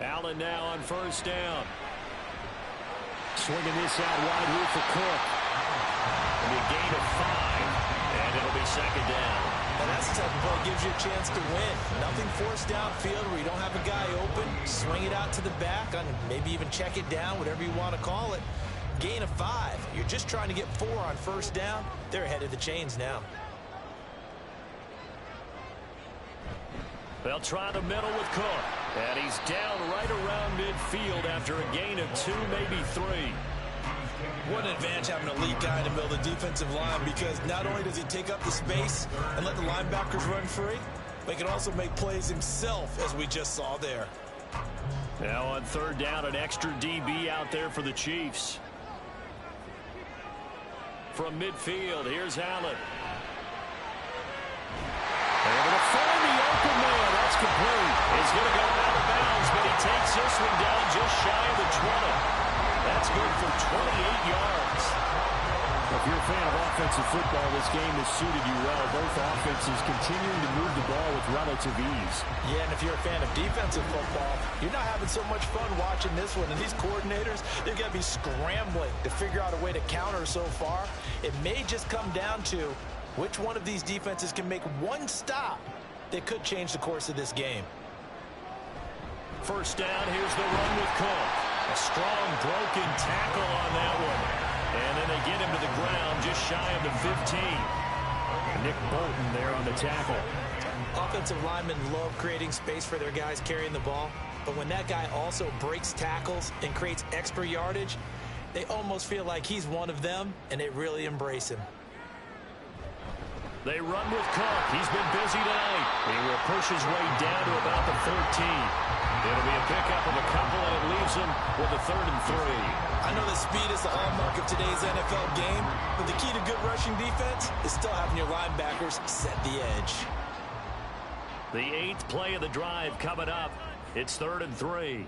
Allen now on first down. Swinging this out wide here for Cook. It'll be a gain of 5, and it'll be second down. And that's the type of play that gives you a chance to win. Nothing forced downfield where you don't have a guy open. Swing it out to the back, and maybe even check it down, whatever you want to call it. Gain of 5. You're just trying to get 4 on first down. They're ahead of the chains now. They'll try the middle with Cook. And he's down right around midfield after a gain of 2, maybe 3. What an advantage having an elite guy in the middle of the defensive line, because not only does he take up the space and let the linebackers run free, but he can also make plays himself, as we just saw there. Now on third down, an extra DB out there for the Chiefs. From midfield, here's Allen. Able to find the open man. That's complete. He's going to go out of bounds, but he takes this one down just shy of the 20. That's good for 28 yards. If you're a fan of offensive football, this game has suited you well. Both offenses continuing to move the ball with relative ease. Yeah, and if you're a fan of defensive football, you're not having so much fun watching this one. And these coordinators, they're going to be scrambling to figure out a way to counter so far. It may just come down to which one of these defenses can make one stop that could change the course of this game. First down, here's the run with Cook. A strong broken tackle on that one. And then they get him to the ground just shy of the 15. Nick Bolton there on the tackle. Offensive linemen love creating space for their guys carrying the ball. But when that guy also breaks tackles and creates extra yardage, They almost feel like he's one of them, and they really embrace him. They run with Cook. He's been busy tonight. He will push his way down to about the 13. It'll be a pickup of a couple, and it leaves him with a 3rd and 3. I know that speed is the hallmark of today's NFL game, but the key to good rushing defense is still having your linebackers set the edge. The 8th play of the drive coming up. It's 3rd and 3.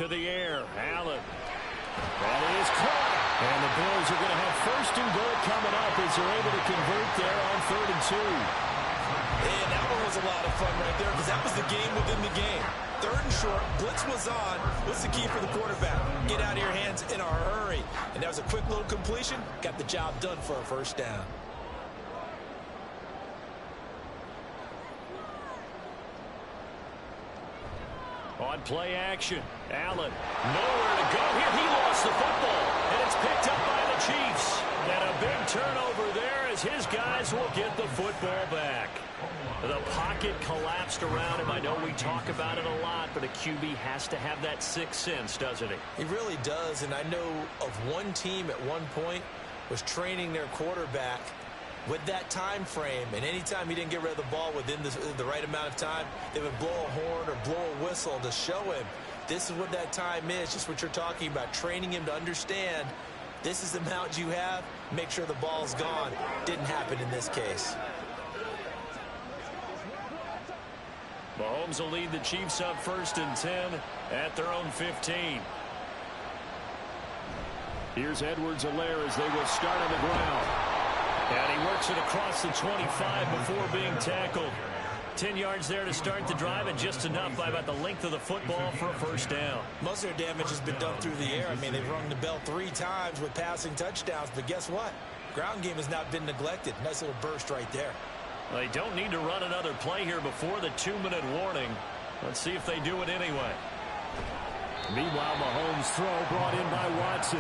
To the air, Allen. That is caught. And the Bills are going to have 1st and goal coming up as they're able to convert there on 3rd and 2. And that one was a lot of fun right there because that was the game within the game. 3rd and short, blitz was on. What's the key for the quarterback? Get out of your hands in a hurry. And that was a quick little completion. Got the job done for a 1st down. On play action, Allen, nowhere to go here. He lost the football, and it's picked up by the Chiefs. And a big turnover there as his guys will get the football back. The pocket collapsed around him. I know we talk about it a lot, but a QB has to have that 6th sense, doesn't he? He really does, and I know of one team at one point was training their quarterback with that time frame, and anytime he didn't get rid of the ball within the right amount of time, they would blow a horn or blow a whistle to show him this is what that time is, just what you're talking about, training him to understand this is the amount you have, make sure the ball's gone. Didn't happen in this case. Mahomes will lead the Chiefs up 1st and 10 at their own 15. Here's Edwards-Helaire as they will start on the ground. And he works it across the 25 before being tackled. 10 yards there to start the drive, and just enough by about the length of the football for a 1st down. Most of their damage has been done through the air. I mean, they've rung the bell 3 times with passing touchdowns, but guess what? Ground game has not been neglected. Nice little burst right there. They don't need to run another play here before the 2-minute warning. Let's see if they do it anyway. Meanwhile, Mahomes' throw brought in by Watson.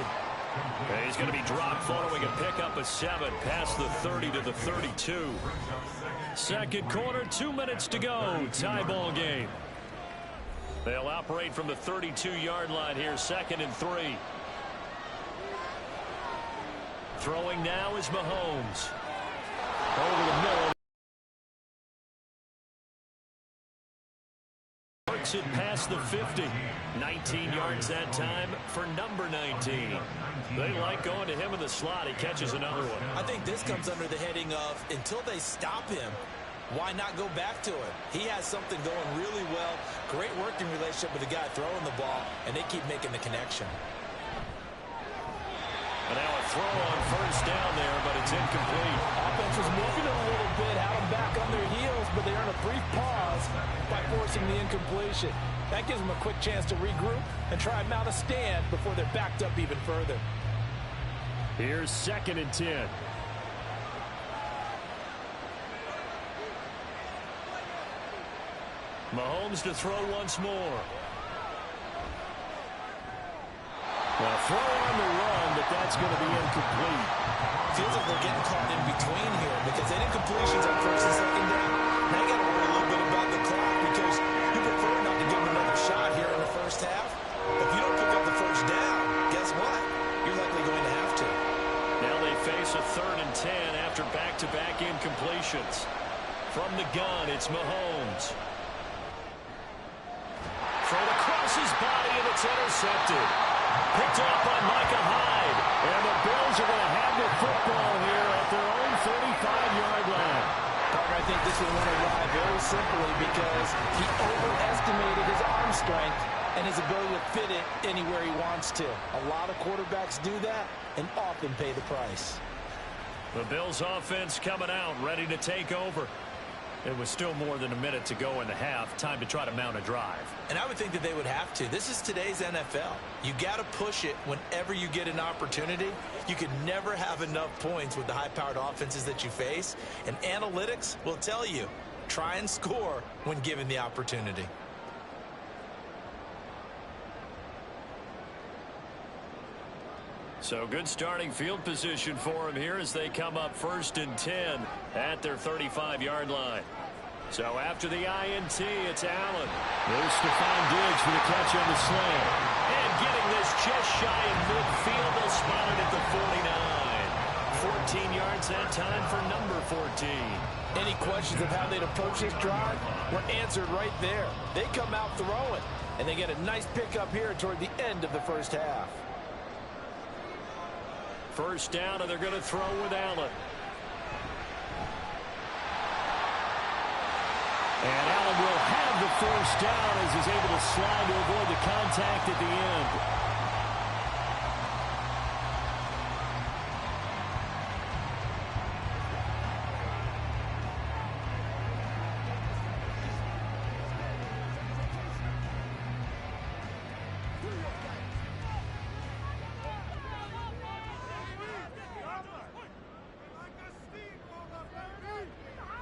And he's going to be dropped following a pickup of 7 past the 30 to the 32. 2nd quarter, 2 minutes to go. Tie ball game. They'll operate from the 32-yard line here, 2nd and 3. Throwing now is Mahomes. Over the middle. Works it past the 50. 19 yards that time for number 19. They like going to him in the slot. He catches another one. I think this comes under the heading of until they stop him, why not go back to him? He has something going really well. Great working relationship with the guy throwing the ball, and they keep making the connection. And now a throw on 1st down there, but it's incomplete. Offense was moving it a little bit, had them back on their heels, but they earned a brief pause by forcing the incompletion. That gives them a quick chance to regroup and try and mount a stand before they're backed up even further. Here's 2nd and 10. Mahomes to throw once more. Well, throw on the run, but that's going to be incomplete. Feels like they're getting caught in between here because they did completions on 1st and 2nd down. Now you got to worry a little bit about the clock because you prefer not to give them another shot here in the 1st half. If you don't pick up the 1st down, guess what? You're likely going to have to. Now they face a 3rd and 10 after back-to-back incompletions. From the gun, it's Mahomes. Throw across his body, and it's intercepted. Picked off by Micah Hyde. And the Bills are going to have the football here at their own 35-yard line. Parker, I think this will win a ride very simply because he overestimated his arm strength and his ability to fit it anywhere he wants to. A lot of quarterbacks do that and often pay the price. The Bills offense coming out, ready to take over. It was still more than a minute to go in the half. Time to try to mount a drive. And I would think that they would have to. This is today's NFL. You got to push it whenever you get an opportunity. You can never have enough points with the high-powered offenses that you face. And analytics will tell you, try and score when given the opportunity. So good starting field position for him here as they come up 1st and 10 at their 35-yard line. So after the INT, it's Allen. There's Stephon Diggs for the catch on the slam. And And getting this just shy of midfield, they'll spot it at the 49. 14 yards that time for number 14. Any questions of how they'd approach this drive were answered right there. They come out throwing, and they get a nice pickup here toward the end of the first half. First down, and they're going to throw with Allen. And Allen will have the first down as he's able to slide to avoid the contact at the end.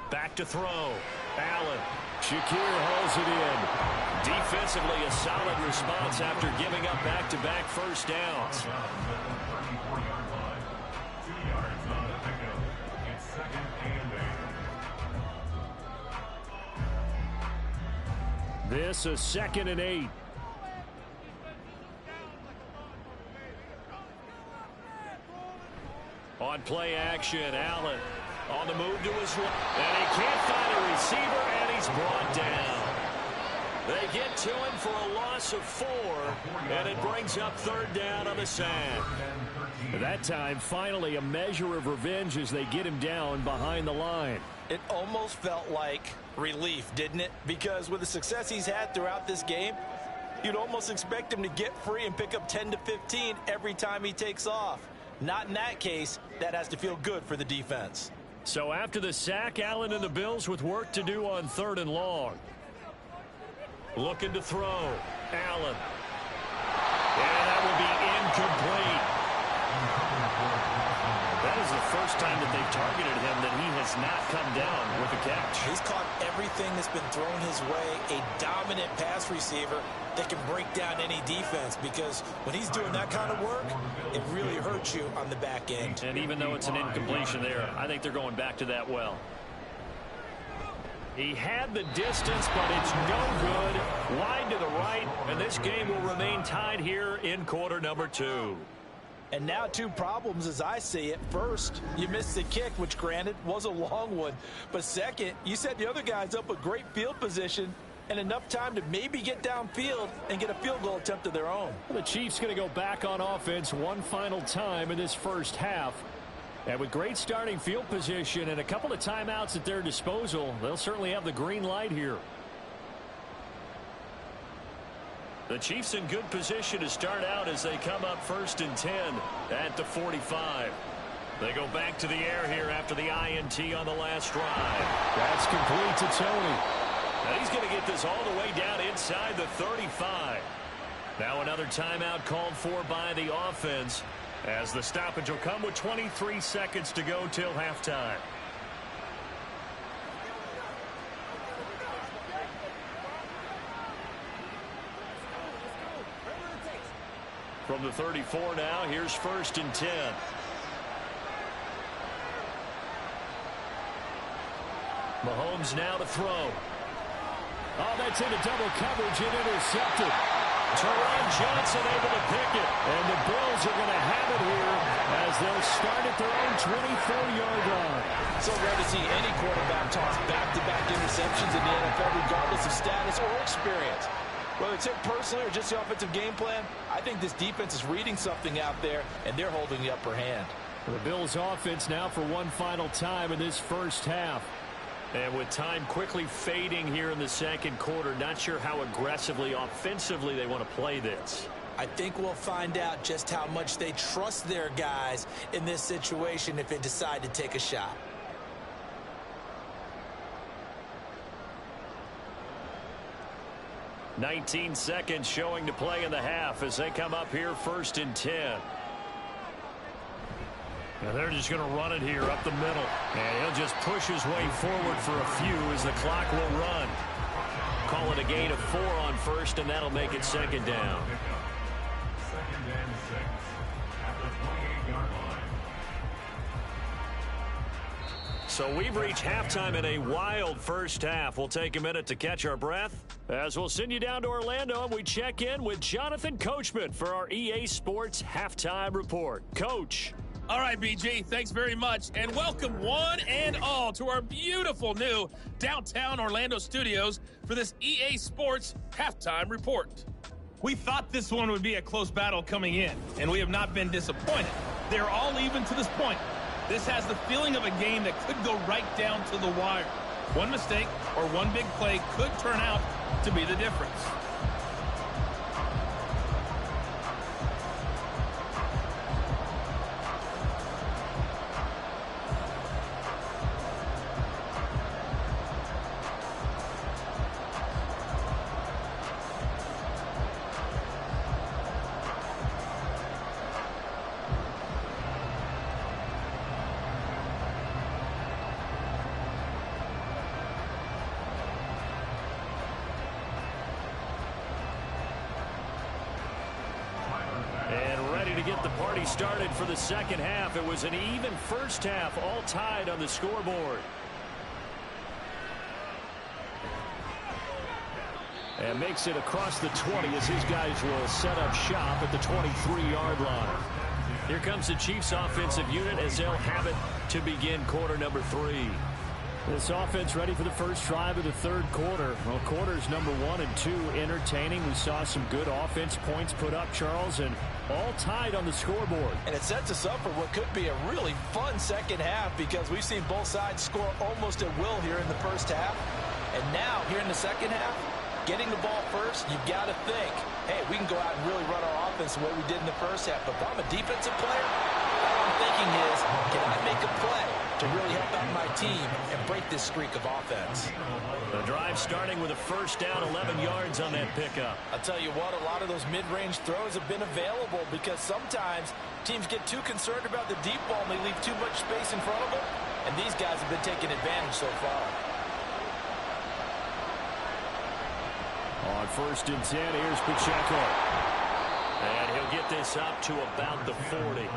Back to throw. Allen. Shakir hauls it in. Defensively, a solid response after giving up back-to-back first downs. This a 2nd and 8. On play action, Allen on the move to his left, and he can't find a receiver, and he's brought down. They get to him for a loss of 4, and it brings up 3rd down on the sack. That time, finally, a measure of revenge as they get him down behind the line. It almost felt like relief, didn't it? Because with the success he's had throughout this game, you'd almost expect him to get free and pick up 10 to 15 every time he takes off. Not in that case. That has to feel good for the defense. So after the sack, Allen and the Bills with work to do on 3rd and long. Looking to throw. Allen. And that will be incomplete. That is the first time that they've targeted him that he has not come down with a catch. He's caught everything that's been thrown his way. A dominant pass receiver that can break down any defense, because when he's doing that kind of work, it really hurts you on the back end. And even though it's an incompletion there, I think they're going back to that well. He had the distance, but it's no good. Wide to the right, and this game will remain tied here in quarter number 2. And now 2 problems as I see it. First, you missed the kick, which granted was a long one. But second, you set the other guys up with great field position and enough time to maybe get downfield and get a field goal attempt of their own. The Chiefs going to go back on offense one final time in this first half. And with great starting field position and a couple of timeouts at their disposal, they'll certainly have the green light here. The Chiefs in good position to start out as they come up 1st and 10 at the 45. They go back to the air here after the INT on the last drive. That's complete to Tony. And he's going to get this all the way down inside the 35. Now another timeout called for by the offense, as the stoppage will come with 23 seconds to go till halftime. From the 34 now, here's 1st and 10. Mahomes now to throw. Oh, that's into double coverage and intercepted. Teron Johnson able to pick it. And the Bills are going to have it here as they'll start at their own 24-yard line. So rare to see any quarterback toss back-to-back interceptions in the NFL, regardless of status or experience. Whether it's him personally or just the offensive game plan, I think this defense is reading something out there, and they're holding the upper hand. The Bills offense now for one final time in this first half. And with time quickly fading here in the second quarter, not sure how aggressively, offensively they want to play this. I think we'll find out just how much they trust their guys in this situation if they decide to take a shot. "19 seconds showing to play in the half as they come up here 1st and 10. Now they're just going to run it here up the middle. And he'll just push his way forward for a few as the clock will run. Call it a gain of 4 on 1st, and that'll make it 2nd down. 2nd and 6 at the 28-yard line. So we've reached halftime in a wild first half. We'll take a minute to catch our breath as we'll send you down to Orlando and we check in with Jonathan Coachman for our EA Sports Halftime Report. Coach. All right, BG, thanks very much, and welcome one and all to our beautiful new downtown Orlando studios for this EA Sports Halftime Report. We thought this one would be a close battle coming in, and we have not been disappointed. They're all even to this point. This has the feeling of a game that could go right down to the wire. One mistake or one big play could turn out to be the difference. Started for the second half. It was an even first half, all tied on the scoreboard. And makes it across the 20 as his guys will set up shop at the 23-yard line. Here comes the Chiefs offensive unit as they'll have it to begin quarter number 3. This offense ready for the first drive of the third quarter. Well, quarters number 1 and 2 entertaining. We saw some good offense points put up, Charles, and all tied on the scoreboard. And it sets us up for what could be a really fun second half because we've seen both sides score almost at will here in the first half. And now, here in the second half, getting the ball first, you've got to think, hey, we can go out and really run our offense the way we did in the first half. But if I'm a defensive player, all I'm thinking is, can I make a play to really help out my team and break this streak of offense? The drive starting with a first down, 11 yards on that pickup. I'll tell you what, a lot of those mid-range throws have been available because sometimes teams get too concerned about the deep ball and they leave too much space in front of them, and these guys have been taking advantage so far. On 1st and 10, here's Pacheco. And he'll get this up to about the 40.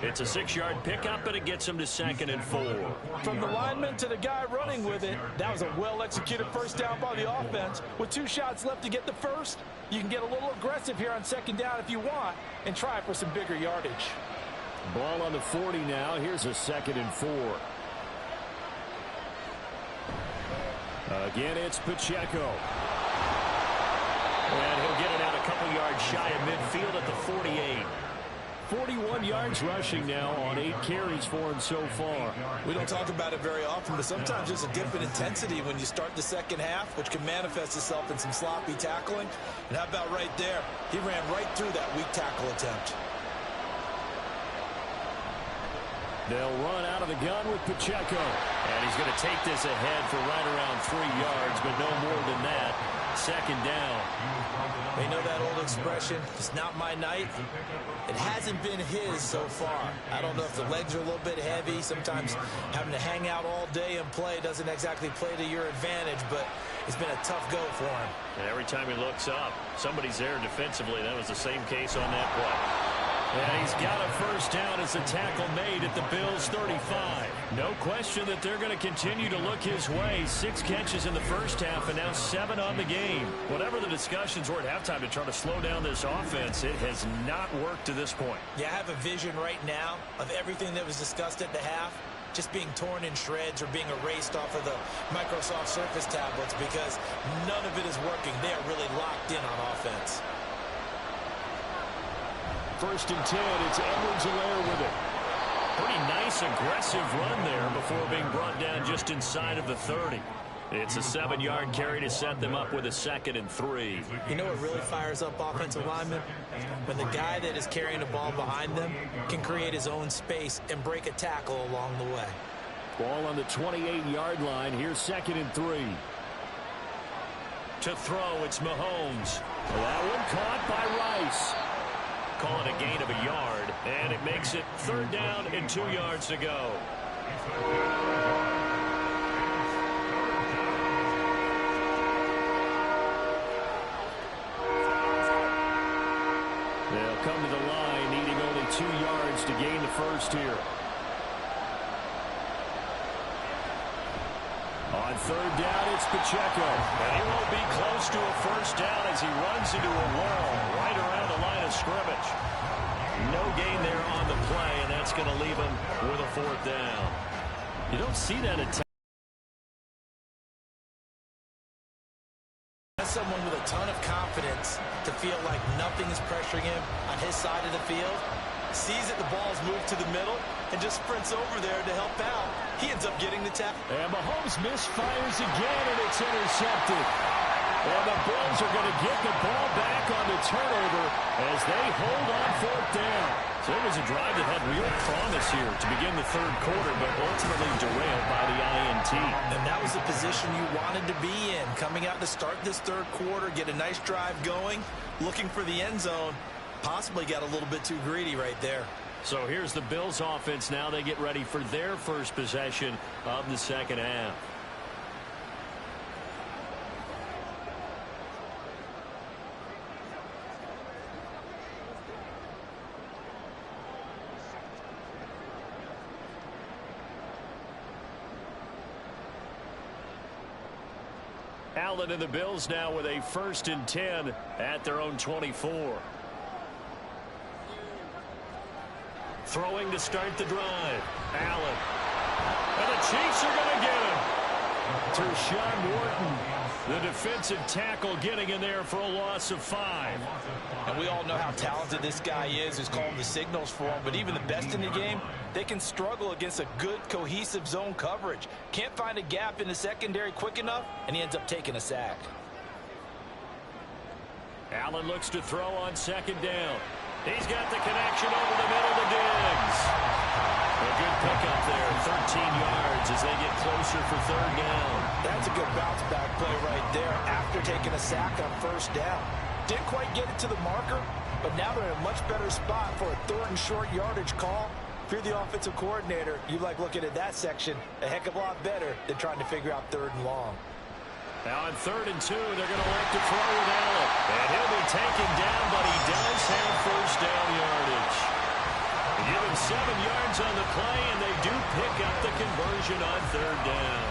It's a 6-yard pickup, and it gets him to 2nd and 4. From the lineman to the guy running with it, that was a well-executed first down by the offense. With 2 shots left to get the first, you can get a little aggressive here on 2nd down if you want and try for some bigger yardage. Ball on the 40 now. Here's a 2nd and 4. Again, it's Pacheco. And he'll get it out a couple yards shy of midfield at the 48. 41 yards rushing now on 8 carries for him so far. We don't talk about it very often, but sometimes there's a dip in intensity when you start the second half, which can manifest itself in some sloppy tackling. And how about right there? He ran right through that weak tackle attempt. They'll run out of the gun with Pacheco. And he's going to take this ahead for right around 3 yards, but no more than that. 2nd down. They know that old expression, it's not my night. It hasn't been his so far. I don't know if the legs are a little bit heavy. Sometimes having to hang out all day and play doesn't exactly play to your advantage, but it's been a tough go for him. And every time he looks up, somebody's there defensively. That was the same case on that play. And he's got a first down as the tackle made at the Bills' 35. No question that they're going to continue to look his way. 6 catches in the first half and now 7 on the game. Whatever the discussions were at halftime to try to slow down this offense, it has not worked to this point. Yeah, I have a vision right now of everything that was discussed at the half just being torn in shreds or being erased off of the Microsoft Surface tablets because none of it is working. They are really locked in on offense. 1st and 10, it's Edwards-Helaire with it. Pretty nice, aggressive run there before being brought down just inside of the 30. It's a 7-yard carry to set them up with a 2nd and 3. You know what really fires up offensive linemen? When the guy that is carrying the ball behind them can create his own space and break a tackle along the way. Ball on the 28-yard line. Here's 2nd and 3. To throw, it's Mahomes. That one caught by Rice. Call it a gain of a yard, and it makes it 3rd down and 2 yards to go. They'll come to the line, needing only 2 yards to gain the first here. third down, it's Pacheco. And he won't be close to a first down as he runs into a wall right around the line of scrimmage. No gain there on the play, and that's going to leave him with a fourth down. You don't see that at times. Someone with a ton of confidence to feel like nothing is pressuring him on his side of the field, sees that the ball's moved to the middle, and just sprints over there to help out. He ends up getting the tackle. And Mahomes misfires again, and it's intercepted. And the Bills are going to get the ball back on the turnover as they hold on fourth down. So it was a drive that had real promise here to begin the third quarter, but ultimately derailed by the INT. And that was the position you wanted to be in, coming out to start this third quarter, get a nice drive going, looking for the end zone. Possibly got a little bit too greedy right there. So here's the Bills offense now. They get ready for their first possession of the second half. Allen and the Bills now with a 1st and 10 at their own 24. Throwing to start the drive. Allen. And the Chiefs are going to get him. Tershawn Wharton, the defensive tackle, getting in there for a loss of 5. And we all know how talented this guy is, who's calling the signals for him. But even the best in the game, they can struggle against a good, cohesive zone coverage. Can't find a gap in the secondary quick enough, and he ends up taking a sack. Allen looks to throw on second down. He's got the connection over the middle to Diggs. A good pickup there, 13 yards as they get closer for third down. That's a good bounce-back play right there after taking a sack on first down. Didn't quite get it to the marker, but now they're in a much better spot for a third and short yardage call. If you're the offensive coordinator, you like looking at that section a heck of a lot better than trying to figure out third and long. Now on 3rd and 2, they're going to like to throw with Allen. And he'll be taken down, but he does have first down yardage. They give him 7 yards on the play, and they do pick up the conversion on 3rd down.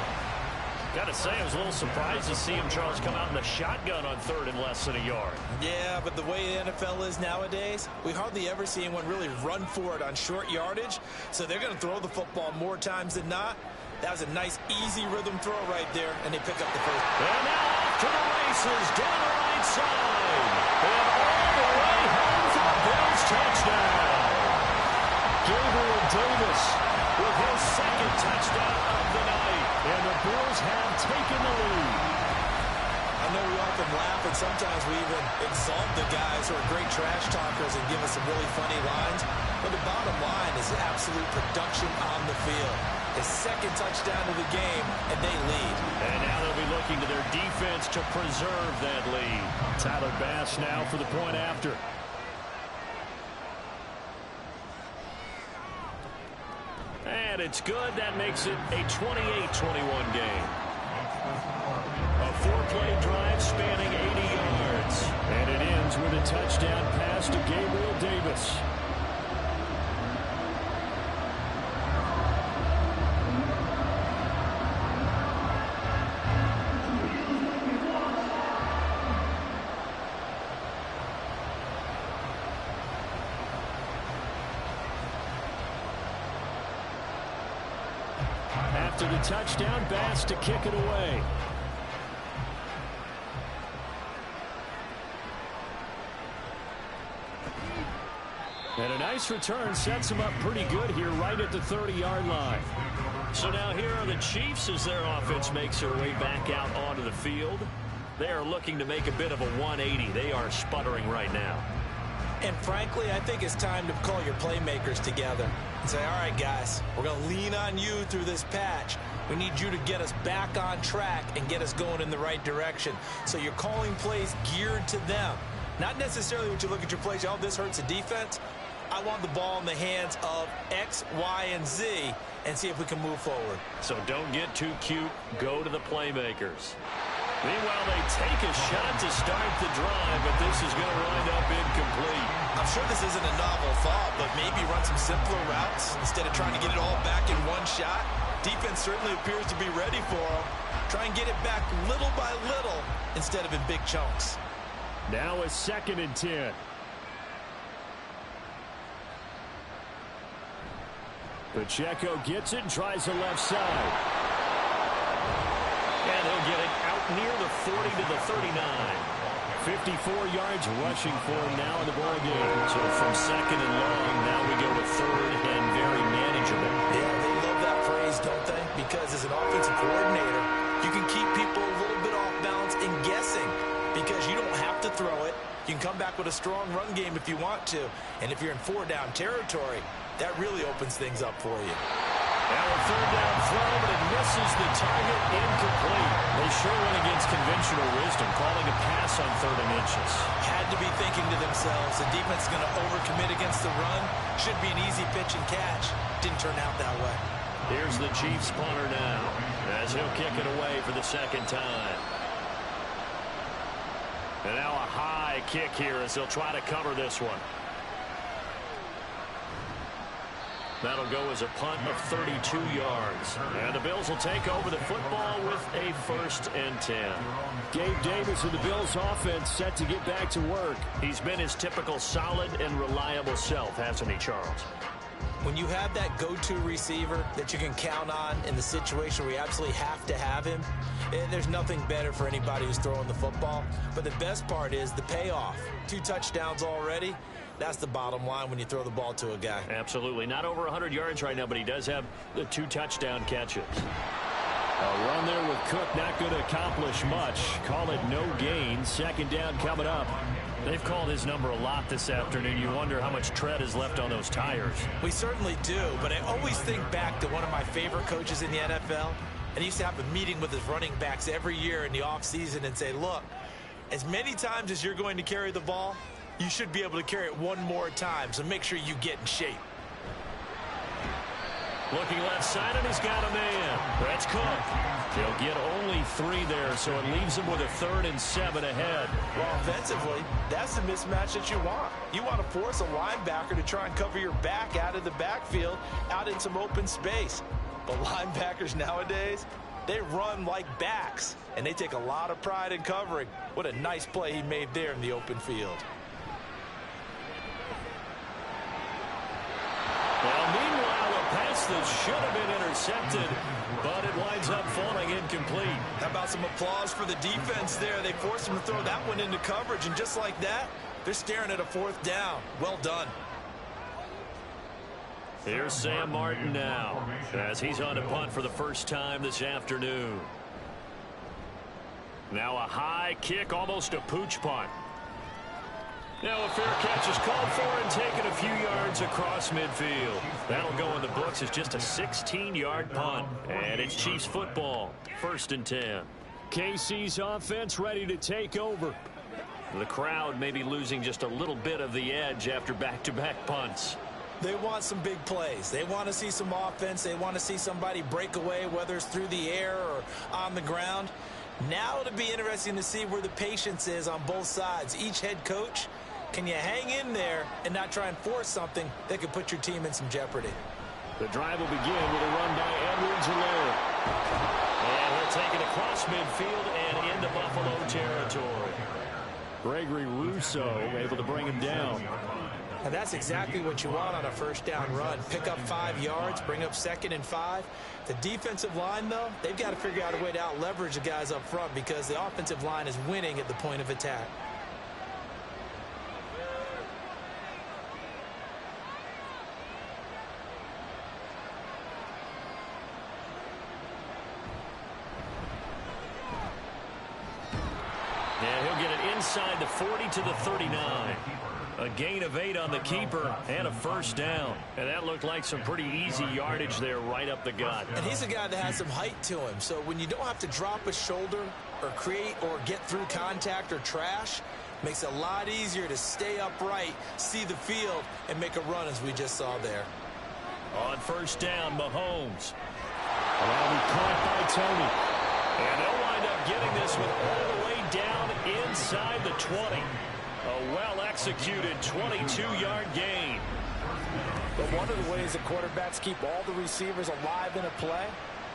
Got to say, I was a little surprised to see him, Charles, come out in the shotgun on 3rd and less than a yard. Yeah, but the way the NFL is nowadays, we hardly ever see anyone really run for it on short yardage. So they're going to throw the football more times than not. That was a nice, easy rhythm throw right there, and they pick up the first. And now off to the races, down the right side. And all the way home for the Bills touchdown. Gabriel Davis with his 2nd touchdown of the night. And the Bills have taken the lead. I know we often laugh, and sometimes we even exalt the guys who are great trash talkers and give us some really funny lines. But the bottom line is absolute production on the field. His 2nd touchdown of the game, and they lead. And now they'll be looking to their defense to preserve that lead. Tyler Bass now for the point after. And it's good. That makes it a 28-21 game. A 4-play drive spanning 80 yards. And it ends with a touchdown pass to Gabriel Davis. After the touchdown, Bass to kick it away. And a nice return sets him up pretty good here right at the 30-yard line. So now here are the Chiefs as their offense makes their way back out onto the field. They are looking to make a bit of a 180. They are sputtering right now. And frankly, I think it's time to call your playmakers together and say, all right, guys, we're going to lean on you through this patch. We need you to get us back on track and get us going in the right direction. So you're calling plays geared to them. Not necessarily when you look at your plays, oh, this hurts the defense. I want the ball in the hands of X, Y, and Z and see if we can move forward. So don't get too cute. Go to the playmakers. Meanwhile, they take a shot to start the drive, but this is going to wind up incomplete. I'm sure this isn't a novel thought, but maybe run some simpler routes instead of trying to get it all back in one shot. Defense certainly appears to be ready for them. Try and get it back little by little instead of in big chunks. Now a 2nd and 10. Pacheco gets it and tries the left side. And he'll get it out near the 40 to the 39. 54 yards rushing for him now in the ball game. So from 2nd and long, now we go to 3rd and very manageable. Yeah, they love that phrase, don't they? Because as an offensive coordinator, you can keep people a little bit off balance and guessing because you don't have to throw it. You can come back with a strong run game if you want to. And if you're in 4-down territory, that really opens things up for you. Now a 3rd down throw, but it misses the target, incomplete. They sure went against conventional wisdom, calling a pass on 3rd and inches. Had to be thinking to themselves, the defense is going to overcommit against the run. Should be an easy pitch and catch. Didn't turn out that way. Here's the Chiefs punter now, as he'll kick it away for the 2nd time. And now a high kick here as they'll try to cover this one. That'll go as a punt of 32 yards. And the Bills will take over the football with a 1st and 10. Gabe Davis of the Bills offense set to get back to work. He's been his typical solid and reliable self, hasn't he, Charles? When you have that go-to receiver that you can count on in the situation where you absolutely have to have him, there's nothing better for anybody who's throwing the football. But the best part is the payoff. 2 touchdowns already. That's the bottom line when you throw the ball to a guy. Absolutely. Not over 100 yards right now, but he does have the 2 touchdown catches. A run there with Cook not going to accomplish much. Call it no gain. 2nd down coming up. They've called his number a lot this afternoon. You wonder how much tread is left on those tires. We certainly do, but I always think back to one of my favorite coaches in the NFL. And he used to have a meeting with his running backs every year in the offseason and say, look, as many times as you're going to carry the ball, you should be able to carry it one more time, so make sure you get in shape. Looking left side, and he's got a man. That's Cook. He'll get only 3 there, so it leaves him with a 3rd and 7 ahead. Well, offensively, that's the mismatch that you want. You want to force a linebacker to try and cover your back out of the backfield, out in some open space. But linebackers nowadays, they run like backs, and they take a lot of pride in covering. What a nice play he made there in the open field. Well, meanwhile, a pass that should have been intercepted, but it winds up falling incomplete. How about some applause for the defense there? They forced him to throw that one into coverage, and just like that, they're staring at a 4th down. Well done. Here's Sam Martin now, as he's on to punt for the first time this afternoon. Now a high kick, almost a pooch punt. Now a fair catch is called for and taken a few yards across midfield. That'll go in the books as just a 16-yard punt. And it's Chiefs football, 1st and 10. KC's offense ready to take over. The crowd may be losing just a little bit of the edge after back-to-back punts. They want some big plays. They want to see some offense. They want to see somebody break away, whether it's through the air or on the ground. Now it'll be interesting to see where the patience is on both sides. Each head coach, can you hang in there and not try and force something that could put your team in some jeopardy? The drive will begin with a run by Edwards-Helaire. And he'll take it across midfield and into Buffalo territory. Gregory Rousseau able to bring him down. And that's exactly what you want on a 1st down run. Pick up 5 yards, bring up 2nd and 5. The defensive line, though, they've got to figure out a way to out-leverage the guys up front because the offensive line is winning at the point of attack. And he'll get it inside the 40 to the 39. A gain of 8 on the keeper and a 1st down. And that looked like some pretty easy yardage there right up the gut. And he's a guy that has some height to him. So when you don't have to drop a shoulder or create or get through contact or trash, makes it a lot easier to stay upright, see the field, and make a run as we just saw there. On 1st down, Mahomes. That'll be caught by Tony. And they'll wind up getting this one all the way down inside the 20. A well-executed 22-yard gain. But one of the ways the quarterbacks keep all the receivers alive in a play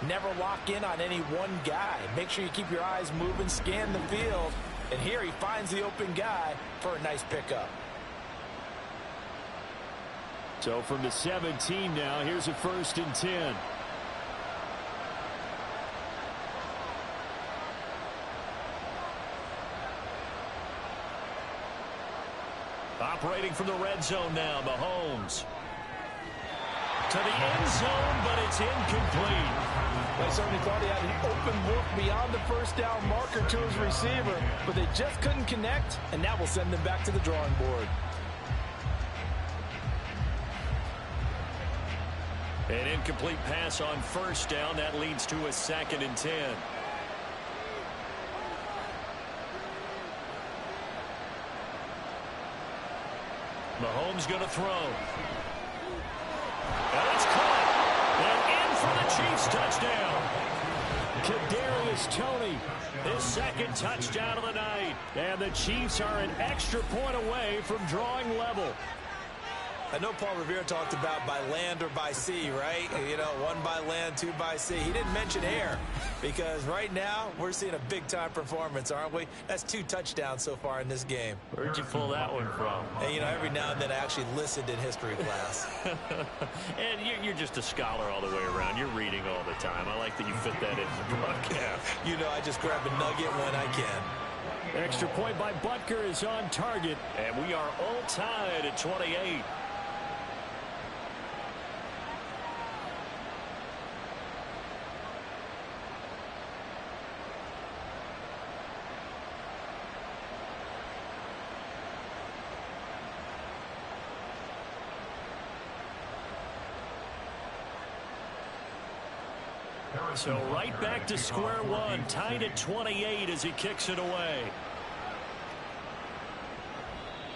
Never lock in on any one guy. Make sure you keep your eyes moving, scan the field. And here he finds the open guy for a nice pickup. So from the 17 now, here's a 1st and 10. Operating from the red zone now, Mahomes. To the end zone, but it's incomplete. I certainly thought he had an open look beyond the first down marker to his receiver, but they just couldn't connect, and that will send them back to the drawing board. An incomplete pass on 1st down. That leads to a 2nd and 10. Mahomes going to throw. And it's caught. And in for the Chiefs touchdown. Kadarius Toney, his 2nd touchdown of the night. And the Chiefs are an extra point away from drawing level. I know Paul Revere talked about by land or by sea, right? You know, 1 by land, 2 by sea. He didn't mention air because right now we're seeing a big-time performance, aren't we? That's 2 touchdowns so far in this game. Where'd you pull that one from? And, you know, every now and then I actually listened in history class. And you're just a scholar all the way around. You're reading all the time. I like that you fit that in the broadcast. You know, I just grab a nugget when I can. Extra point by Butker is on target, and we are all tied at 28. So right back to square one, tied at 28 as he kicks it away.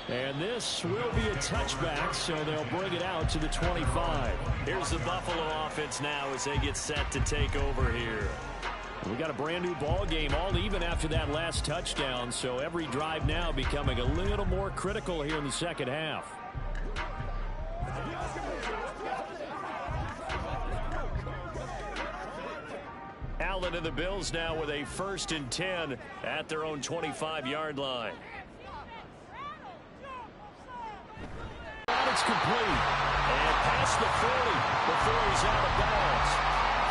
And this will be a touchback, so they'll bring it out to the 25. Here's the Buffalo offense now as they get set to take over here. We got a brand new ball game, all even after that last touchdown, so every drive now becoming a little more critical here in the second half. Allen and the Bills now with a 1st and 10 at their own 25-yard line. And it's complete. And past the 40 before he's out of bounds.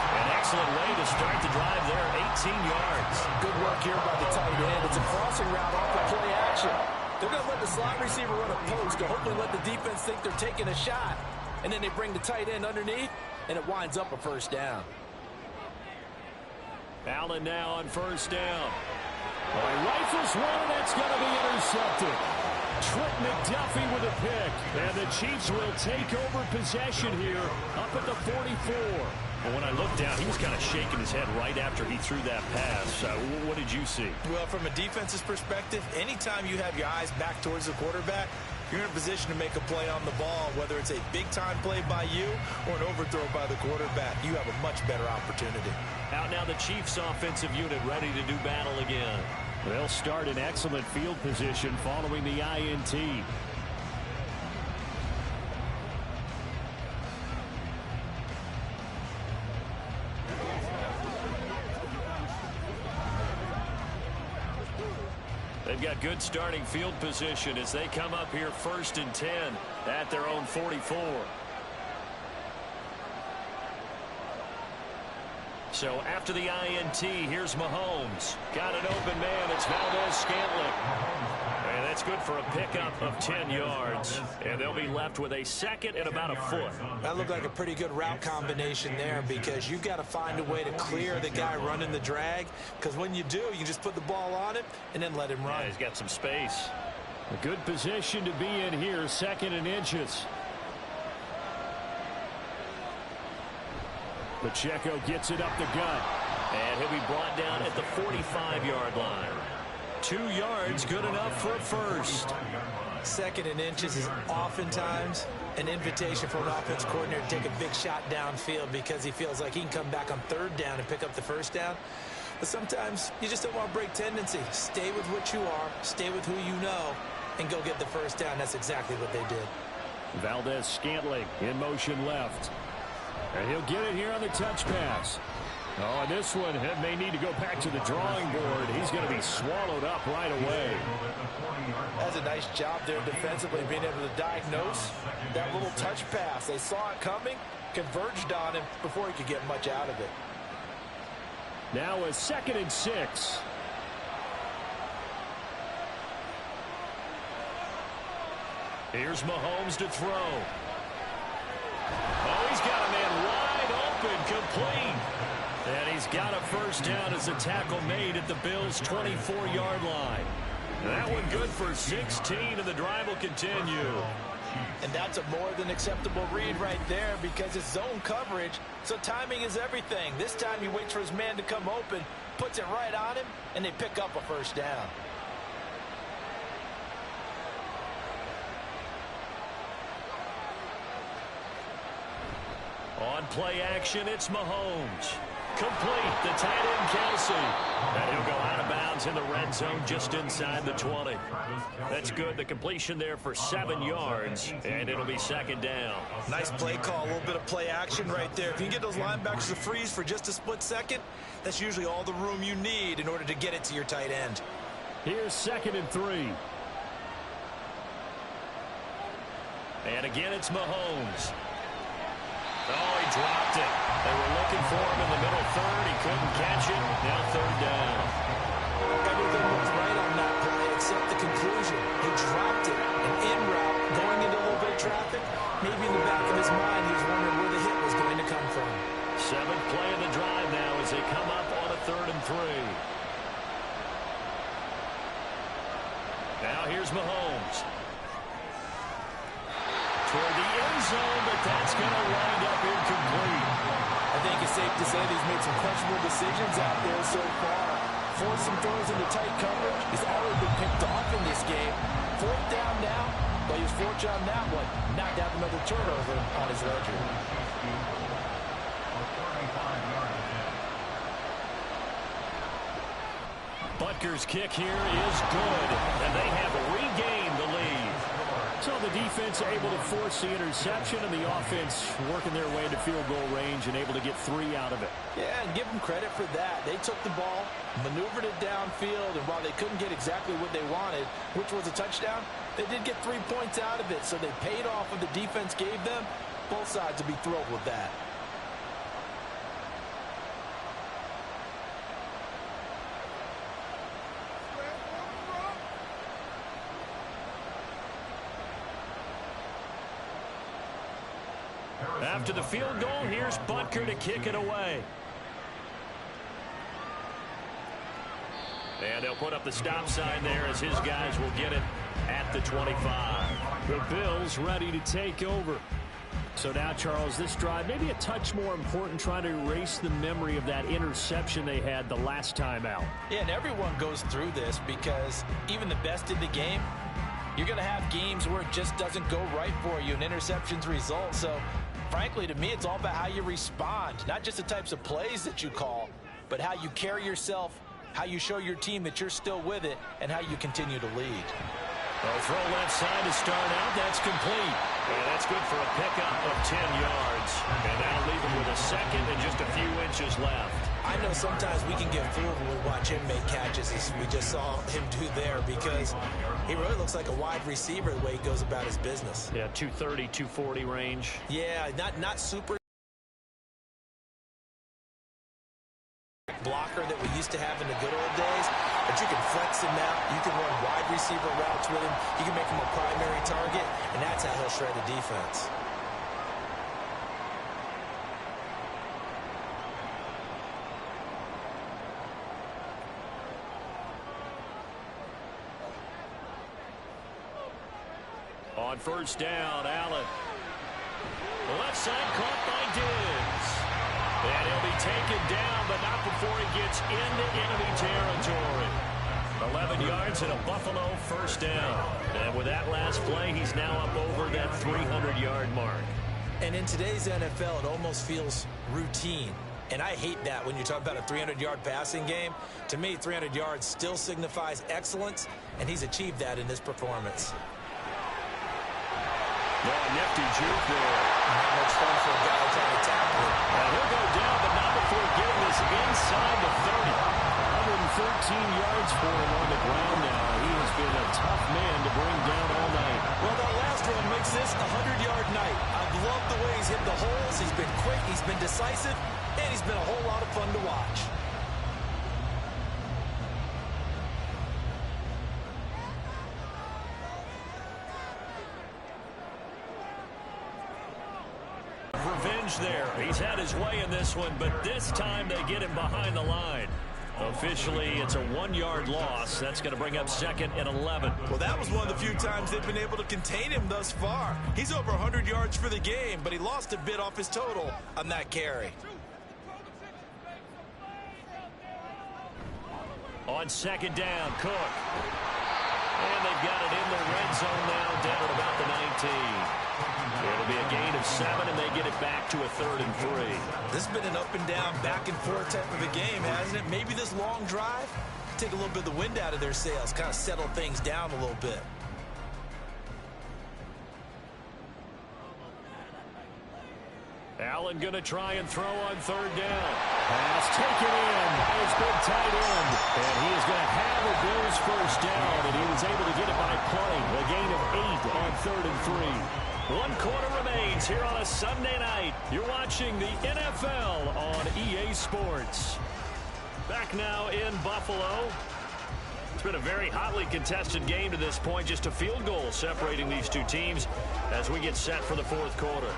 An excellent way to start the drive there, 18 yards. Good work here by the tight end. It's a crossing route off the play action. They're going to let the slot receiver run a post to hopefully let the defense think they're taking a shot. And then they bring the tight end underneath, and it winds up a 1st down. Allen now on 1st down. Well, he rifles one, and that's going to be intercepted. Trent McDuffie with a pick. And the Chiefs will take over possession here up at the 44. Well, when I looked down, he was kind of shaking his head right after he threw that pass. What did you see? Well, from a defense's perspective, anytime you have your eyes back towards the quarterback, you're in a position to make a play on the ball, whether it's a big-time play by you or an overthrow by the quarterback. You have a much better opportunity. Out now the Chiefs offensive unit ready to do battle again. They'll start in excellent field position following the INT. They've got good starting field position as they come up here 1st and 10 at their own 44. So after the INT, here's Mahomes. Got an open man. It's Valdez-Scantling. And that's good for a pickup of 10 yards. And they'll be left with a 2nd and about a foot. That looked like a pretty good route combination there because you've got to find a way to clear the guy running the drag. Because when you do, you just put the ball on him and then let him run. Yeah, he's got some space. A good position to be in here, 2nd and inches. Pacheco gets it up the gut. And he'll be brought down at the 45-yard line. 2 yards, good enough for a first. 2nd and inches is oftentimes an invitation for an offense coordinator to take a big shot downfield because he feels like he can come back on 3rd down and pick up the 1st down. But sometimes you just don't want to break tendency. Stay with what you are, stay with who you know, and go get the 1st down. That's exactly what they did. Valdez-Scantling in motion left. And he'll get it here on the touch pass. Oh, and this one may need to go back to the drawing board. He's going to be swallowed up right away. That's a nice job there defensively, being able to diagnose that little touch pass. They saw it coming, converged on him before he could get much out of it. Now a 2nd and 6. Here's Mahomes to throw. Oh, he's got a man wide open, complete. And he's got a first down as a tackle made at the Bills' 24-yard line. That one good for 16, and the drive will continue. And that's a more than acceptable read right there because it's zone coverage, so timing is everything. This time he waits for his man to come open, puts it right on him, and they pick up a first down. On play action, it's Mahomes. Complete, the tight end, Kelsey. And he'll go out of bounds in the red zone just inside the 20. That's good. The completion there for 7 yards, and it'll be 2nd down. Nice play call, a little bit of play action right there. If you can get those linebackers to freeze for just a split second, that's usually all the room you need in order to get it to your tight end. Here's 2nd and 3. And again, it's Mahomes. Oh, he dropped it. They were looking for him in the middle third. He couldn't catch it. Now 3rd down. Everything was right on that play except the conclusion. He dropped it. An in route, going into a little bit of traffic. Maybe in the back of his mind, he was wondering where the hit was going to come from. 7th play of the drive now as they come up on a 3rd and 3. Now here's Mahomes. Toward the end zone, but that's going to wind up incomplete. I think it's safe to say that he's made some questionable decisions out there so far. Forced some throws into tight coverage. He's already been picked off in this game. 4th down now, but he was fortunate on that one. Not to have another turnover on his ledger. Butker's kick here is good, and they have regained the lead. So the defense able to force the interception, and the offense working their way to field goal range and able to get 3 out of it. Yeah, and give them credit for that. They took the ball, maneuvered it downfield, and while they couldn't get exactly what they wanted, which was a touchdown, they did get 3 points out of it, so they paid off what the defense gave them. Both sides will be thrilled with that. After the field goal, here's Butker to kick it away. And they'll put up the stop sign there as his guys will get it at the 25. The Bills ready to take over. So now, Charles, this drive maybe a touch more important, trying to erase the memory of that interception they had the last time out. Yeah, and everyone goes through this because even the best in the game, you're going to have games where it just doesn't go right for you, and interceptions result. So, frankly, to me, it's all about how you respond, not just the types of plays that you call, but how you carry yourself, how you show your team that you're still with it, and how you continue to lead. Well, throw left side to start out. That's complete. And that's good for a pickup of 10 yards. And that'll leave him with a 2nd and just a few inches left. I know sometimes we can get fooled when we watch him make catches, as we just saw him do there, because he really looks like a wide receiver the way he goes about his business. Yeah, 230, 240 range. Yeah, not super blocker that we used to have in the good old days, but you can flex him out. You can run wide receiver routes with him. You can make him a primary target, and that's how he'll shred a defense. On 1st down, Allen. Left side caught by Diggs. And he'll be taken down, but not before he gets into enemy territory. 11 yards and a Buffalo 1st down. And with that last play, he's now up over that 300-yard mark. And in today's NFL, it almost feels routine. And I hate that when you talk about a 300-yard passing game. To me, 300 yards still signifies excellence, and he's achieved that in this performance. No, nifty juke there. Not much fun for a guy trying to tackle it. He'll go down, but not before getting this inside the 30. 113 yards for him on the ground now. He has been a tough man to bring down all night. Well, that last run makes this a 100-yard night. I've loved the way he's hit the holes. He's been quick, he's been decisive, and he's been a whole lot of fun to watch. Revenge there. He's had his way in this one, but this time they get him behind the line. Officially, it's a 1-yard loss. That's going to bring up 2nd and 11. Well, that was one of the few times they've been able to contain him thus far. He's over 100 yards for the game, but he lost a bit off his total on that carry. On 2nd down, Cook. And they've got it in the red zone now, down at about the 19. It'll be a gain of 7, and they get it back to a 3rd and 3. This has been an up-and-down, back-and-forth type of a game, hasn't it? Maybe this long drive, take a little bit of the wind out of their sails, kind of settle things down a little bit. Allen going to try and throw on 3rd down. Pass taken in by his big tight end. And he is going to have a Bills first down, and he was able to get it by play. A gain of 8 on 3rd and 3. 1 quarter remains here on a Sunday night. You're watching the NFL on EA Sports. Back now in Buffalo. It's been a very hotly contested game to this point. Just a field goal separating these two teams as we get set for the 4th quarter.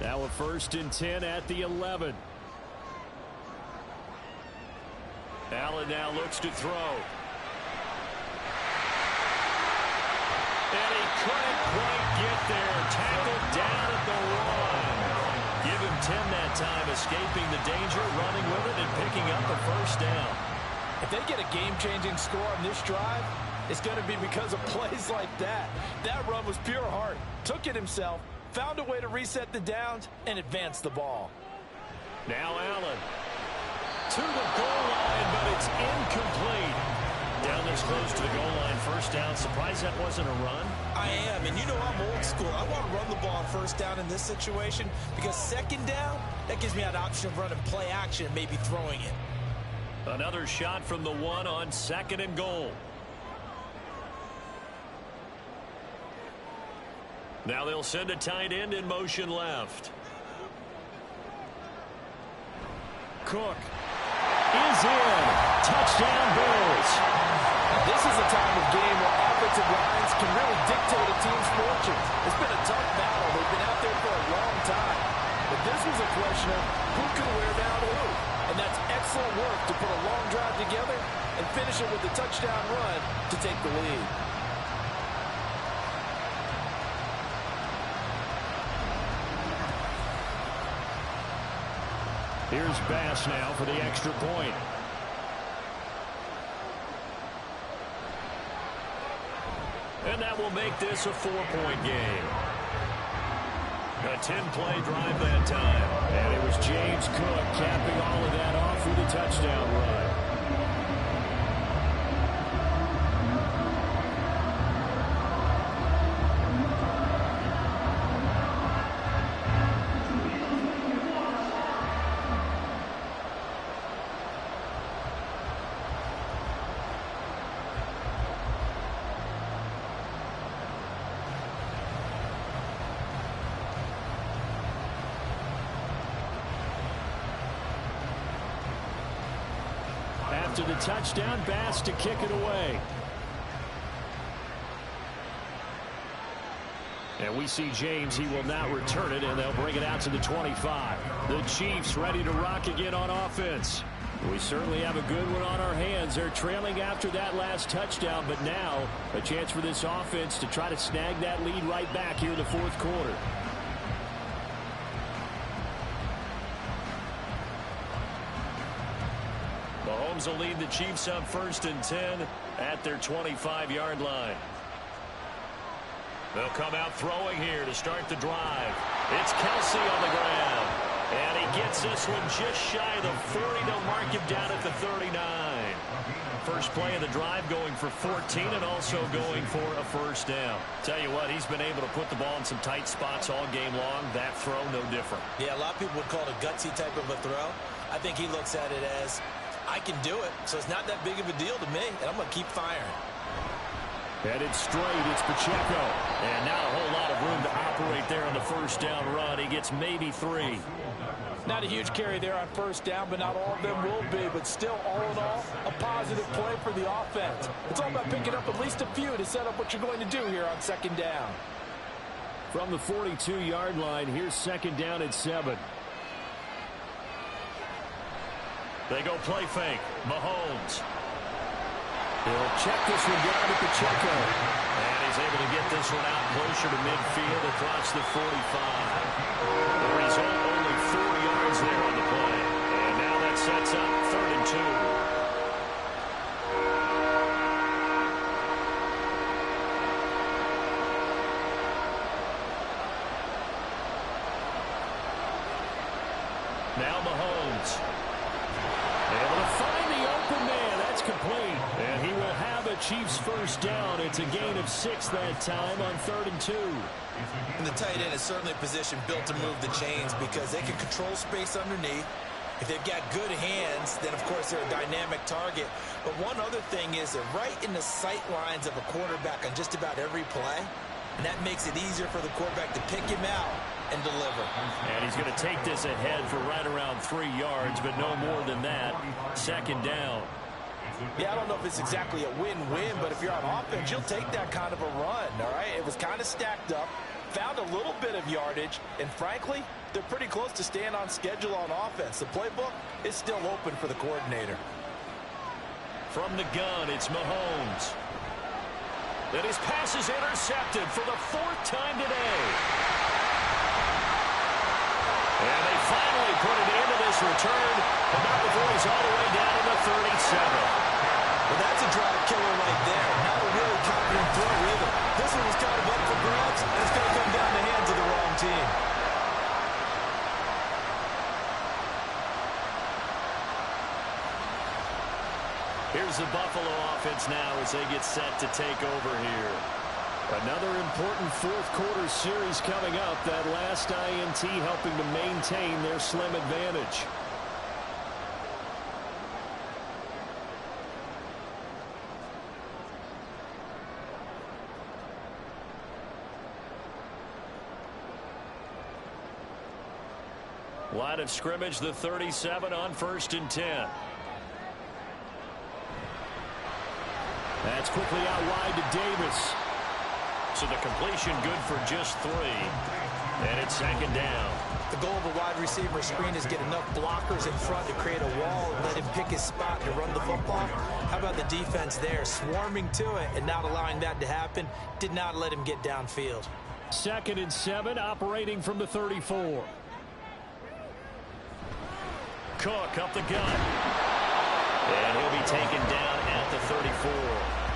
Now a 1st and 10 at the 11. Allen now looks to throw. And he couldn't quite get there. Tackled down at the 1. Give him 10 that time, escaping the danger, running with it, and picking up a first down. If they get a game-changing score on this drive, it's going to be because of plays like that. That run was pure heart. Took it himself, found a way to reset the downs, and advance the ball. Now Allen to the goal line, but it's incomplete. Down this close to the goal line, first down. Surprised that wasn't a run? I am, and you know I'm old school. I want to run the ball on first down in this situation because 2nd down, that gives me an option of running play action and maybe throwing it. Another shot from the 1 on 2nd and goal. Now they'll send a tight end in motion left. Cook is in. Touchdown Bills. This is a time of game where offensive lines can really dictate a team's fortunes. It's been a tough battle. They've been out there for a long time. But this was a question of who can wear down who. And that's excellent work to put a long drive together and finish it with a touchdown run to take the lead. Here's Bass now for the extra point. And that will make this a 4-point game. A 10-play drive that time. And it was James Cook capping all of that off with a touchdown run. After the touchdown, Bass to kick it away. And we see James. He will not return it, and they'll bring it out to the 25. The Chiefs ready to rock again on offense. We certainly have a good one on our hands. They're trailing after that last touchdown, but now a chance for this offense to try to snag that lead right back here in the 4th quarter. Mahomes will lead the Chiefs up 1st and 10 at their 25-yard line. They'll come out throwing here to start the drive. It's Kelsey on the ground. And he gets this one just shy of the 40. They'll mark him down at the 39. First play of the drive going for 14 and also going for a first down. Tell you what, he's been able to put the ball in some tight spots all game long. That throw, no different. Yeah, a lot of people would call it a gutsy type of a throw. I think he looks at it as, I can do it, so it's not that big of a deal to me, and I'm going to keep firing. Headed straight, it's Pacheco. And not a whole lot of room to operate there on the first down run. He gets maybe 3. Not a huge carry there on first down, but not all of them will be. But still, all in all, a positive play for the offense. It's all about picking up at least a few to set up what you're going to do here on second down. From the 42-yard line, here's second down at 7. They go play fake. Mahomes. He'll check this one down to Pacheco. And he's able to get this one out closer to midfield across the 45. The result, only 4 yards there on the play. And now that sets up 3rd and 2. Now Mahomes. Able to find the open man. That's complete. And he will have a Chiefs first down. It's a gain of 6 that time on 3rd and 2. And the tight end is certainly a position built to move the chains because they can control space underneath. If they've got good hands, then, of course, they're a dynamic target. But one other thing is they're right in the sight lines of a quarterback on just about every play. And that makes it easier for the quarterback to pick him out and deliver. And he's going to take this ahead for right around 3 yards, but no more than that. Second down. Yeah, I don't know if it's exactly a win-win, but if you're on offense, you'll take that kind of a run, all right? It was kind of stacked up, found a little bit of yardage, and frankly, they're pretty close to staying on schedule on offense. The playbook is still open for the coordinator. From the gun, it's Mahomes. And his pass is intercepted for the 4th time today. And they finally put it into this return, but not before he's all the way down to the 37. Well, that's a drive killer right there. Not a really confident throw either. This one was kind of up for grabs, and it's going to come down the hands of the wrong team. Here's the Buffalo offense now as they get set to take over here. Another important fourth-quarter series coming up. That last INT helping to maintain their slim advantage. Line of scrimmage, the 37 on 1st and 10. That's quickly out wide to Davis. So the completion good for just 3. And it's second down. The goal of a wide receiver screen is get enough blockers in front to create a wall and let him pick his spot to run the football. How about the defense there, swarming to it and not allowing that to happen? Did not let him get downfield. 2nd and 7, operating from the 34. Cook up the gun. And he'll be taken down at the 34.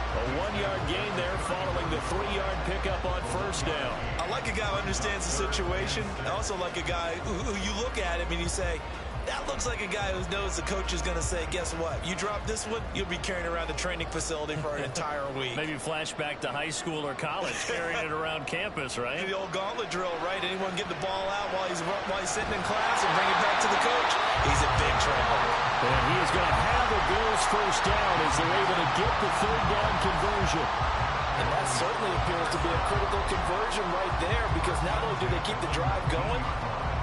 A 1-yard gain there following the 3-yard pickup on 1st down. I like a guy who understands the situation. I also like a guy who you look at him and you say, that looks like a guy who knows the coach is going to say, guess what? You drop this one, you'll be carrying around the training facility for an entire week. Maybe flashback to high school or college, carrying it around campus, right? The old gauntlet drill, right? Anyone get the ball out while he's sitting in class and bring it back to the coach? He's in big trouble. And he is going to have a Bills first down as they're able to get the 3rd down conversion. And that certainly appears to be a critical conversion right there because not only do they keep the drive going,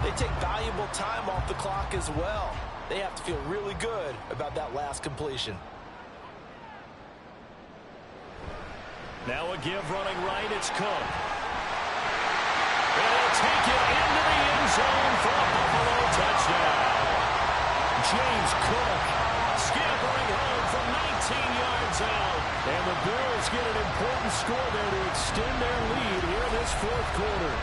they take valuable time off the clock as well. They have to feel really good about that last completion. Now a give running right, it's Cook. And he'll take it into the end zone for a Buffalo touchdown. James Cook scampering home from 19 yards out. And the Bills get an important score there to extend their lead here in this 4th quarter.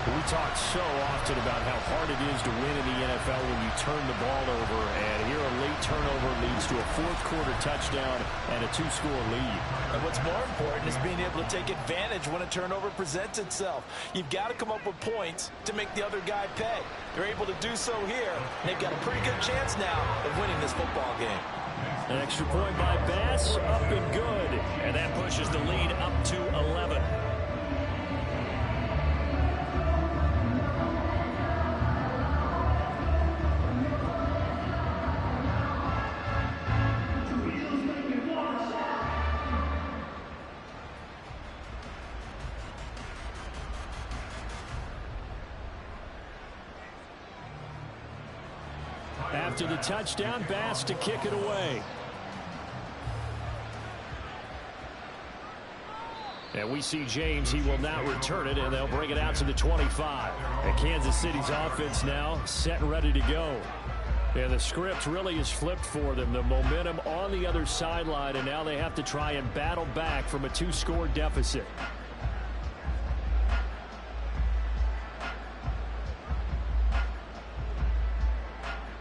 We talk so often about how hard it is to win in the NFL when you turn the ball over, and here a late turnover leads to a 4th quarter touchdown and a 2-score lead. And what's more important is being able to take advantage when a turnover presents itself. You've got to come up with points to make the other guy pay. They're able to do so here, and they've got a pretty good chance now of winning this football game. An extra point by Bass, up and good. And that pushes the lead up to 11. After the touchdown, Bass to kick it away. And we see James. He will not return it, and they'll bring it out to the 25. And Kansas City's offense now set and ready to go. And the script really is flipped for them. The momentum on the other sideline, and now they have to try and battle back from a 2-score deficit.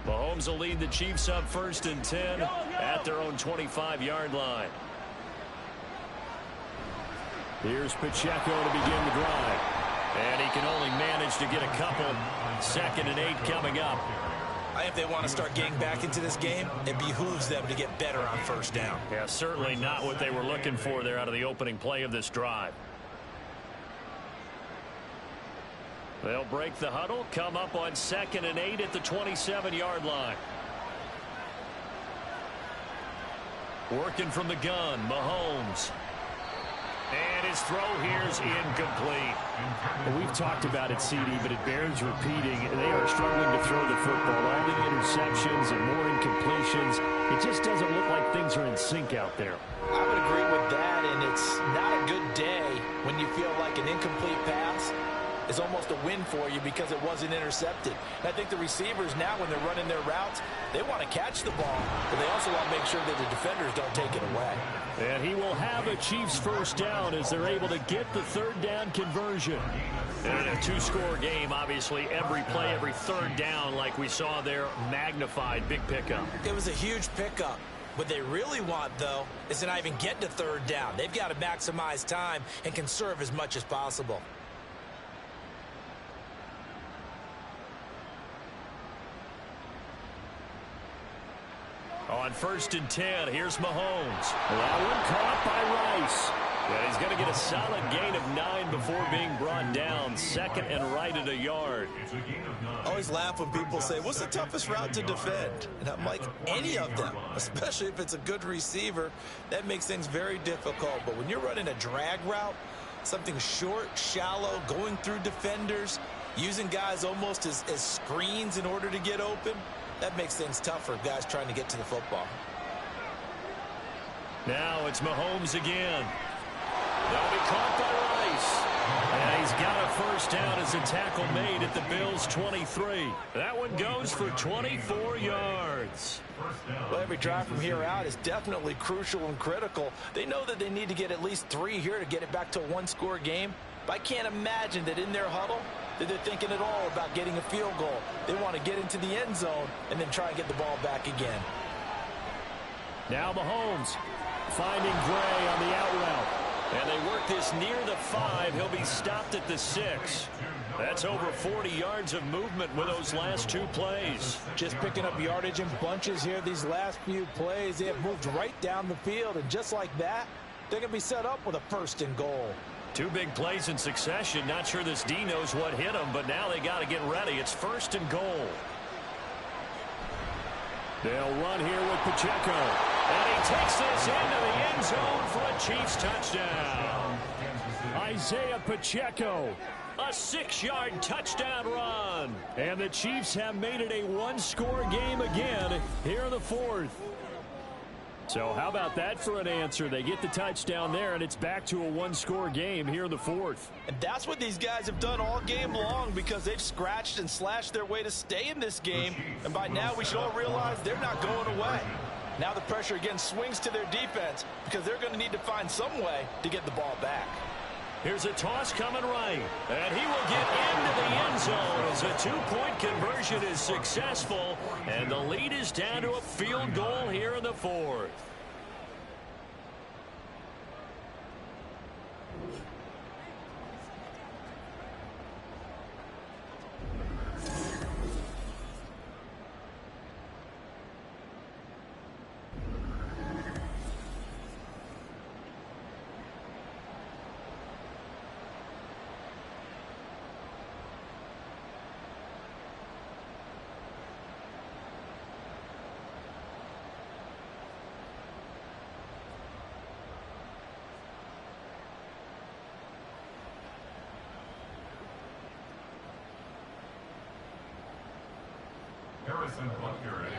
Mahomes will lead the Chiefs up 1st and 10 at their own 25-yard line. Here's Pacheco to begin the drive. And he can only manage to get a couple. 2nd and 8 coming up. I think if they want to start getting back into this game, it behooves them to get better on 1st down. Yeah, certainly not what they were looking for there out of the opening play of this drive. They'll break the huddle, come up on 2nd and 8 at the 27-yard line. Working from the gun, Mahomes. And his throw here's incomplete. Well, we've talked about it, CD, but it bears repeating. They are struggling to throw the football. All the interceptions and more incompletions. It just doesn't look like things are in sync out there. I would agree with that, and it's not a good day when you feel like an incomplete pass is almost a win for you because it wasn't intercepted. And I think the receivers now, when they're running their routes, they want to catch the ball, but they also want to make sure that the defenders don't take it away. And he will have a Chiefs 1st down as they're able to get the 3rd down conversion. And a 2-score game, obviously, every play, every 3rd down, like we saw there, magnified, big pickup. It was a huge pickup. What they really want, though, is to not even get to 3rd down. They've got to maximize time and conserve as much as possible. On 1st and 10, here's Mahomes. That one caught by Rice. Yeah, he's going to get a solid gain of 9 before being brought down. 2nd and right at a yard. I always laugh when people say, what's the toughest route to defend? And I'm like, any of them, especially if it's a good receiver. That makes things very difficult. But when you're running a drag route, something short, shallow, going through defenders, using guys almost as screens in order to get open, that makes things tough for guys trying to get to the football. Now it's Mahomes again. They'll be caught by Rice. And he's got a 1st down as a tackle made at the Bills' 23. That one goes for 24 yards. Well, every drive from here out is definitely crucial and critical. They know that they need to get at least 3 here to get it back to a 1-score game. But I can't imagine that in their huddle that they're thinking at all about getting a field goal. They want to get into the end zone and then try and get the ball back again. Now Mahomes finding Gray on the out route. And they work this near the 5. He'll be stopped at the 6. That's over 40 yards of movement with those last 2 plays. Just picking up yardage in bunches here these last few plays. They have moved right down the field, and just like that, they're going to be set up with a 1st and goal. 2 big plays in succession. Not sure this D knows what hit him, but now they got to get ready. It's 1st and goal. They'll run here with Pacheco. And he takes this into the end zone for a Chiefs touchdown. Isaiah Pacheco. A 6-yard touchdown run. And the Chiefs have made it a 1-score game again here in the 4th. So how about that for an answer? They get the touchdown there, and it's back to a 1-score game here in the 4th. And that's what these guys have done all game long because they've scratched and slashed their way to stay in this game. And by now, we should all realize they're not going away. Now the pressure again swings to their defense because they're going to need to find some way to get the ball back. Here's a toss coming right, and he will get into the end zone as a 2-point conversion is successful, and the lead is down to a field goal here in the 4th.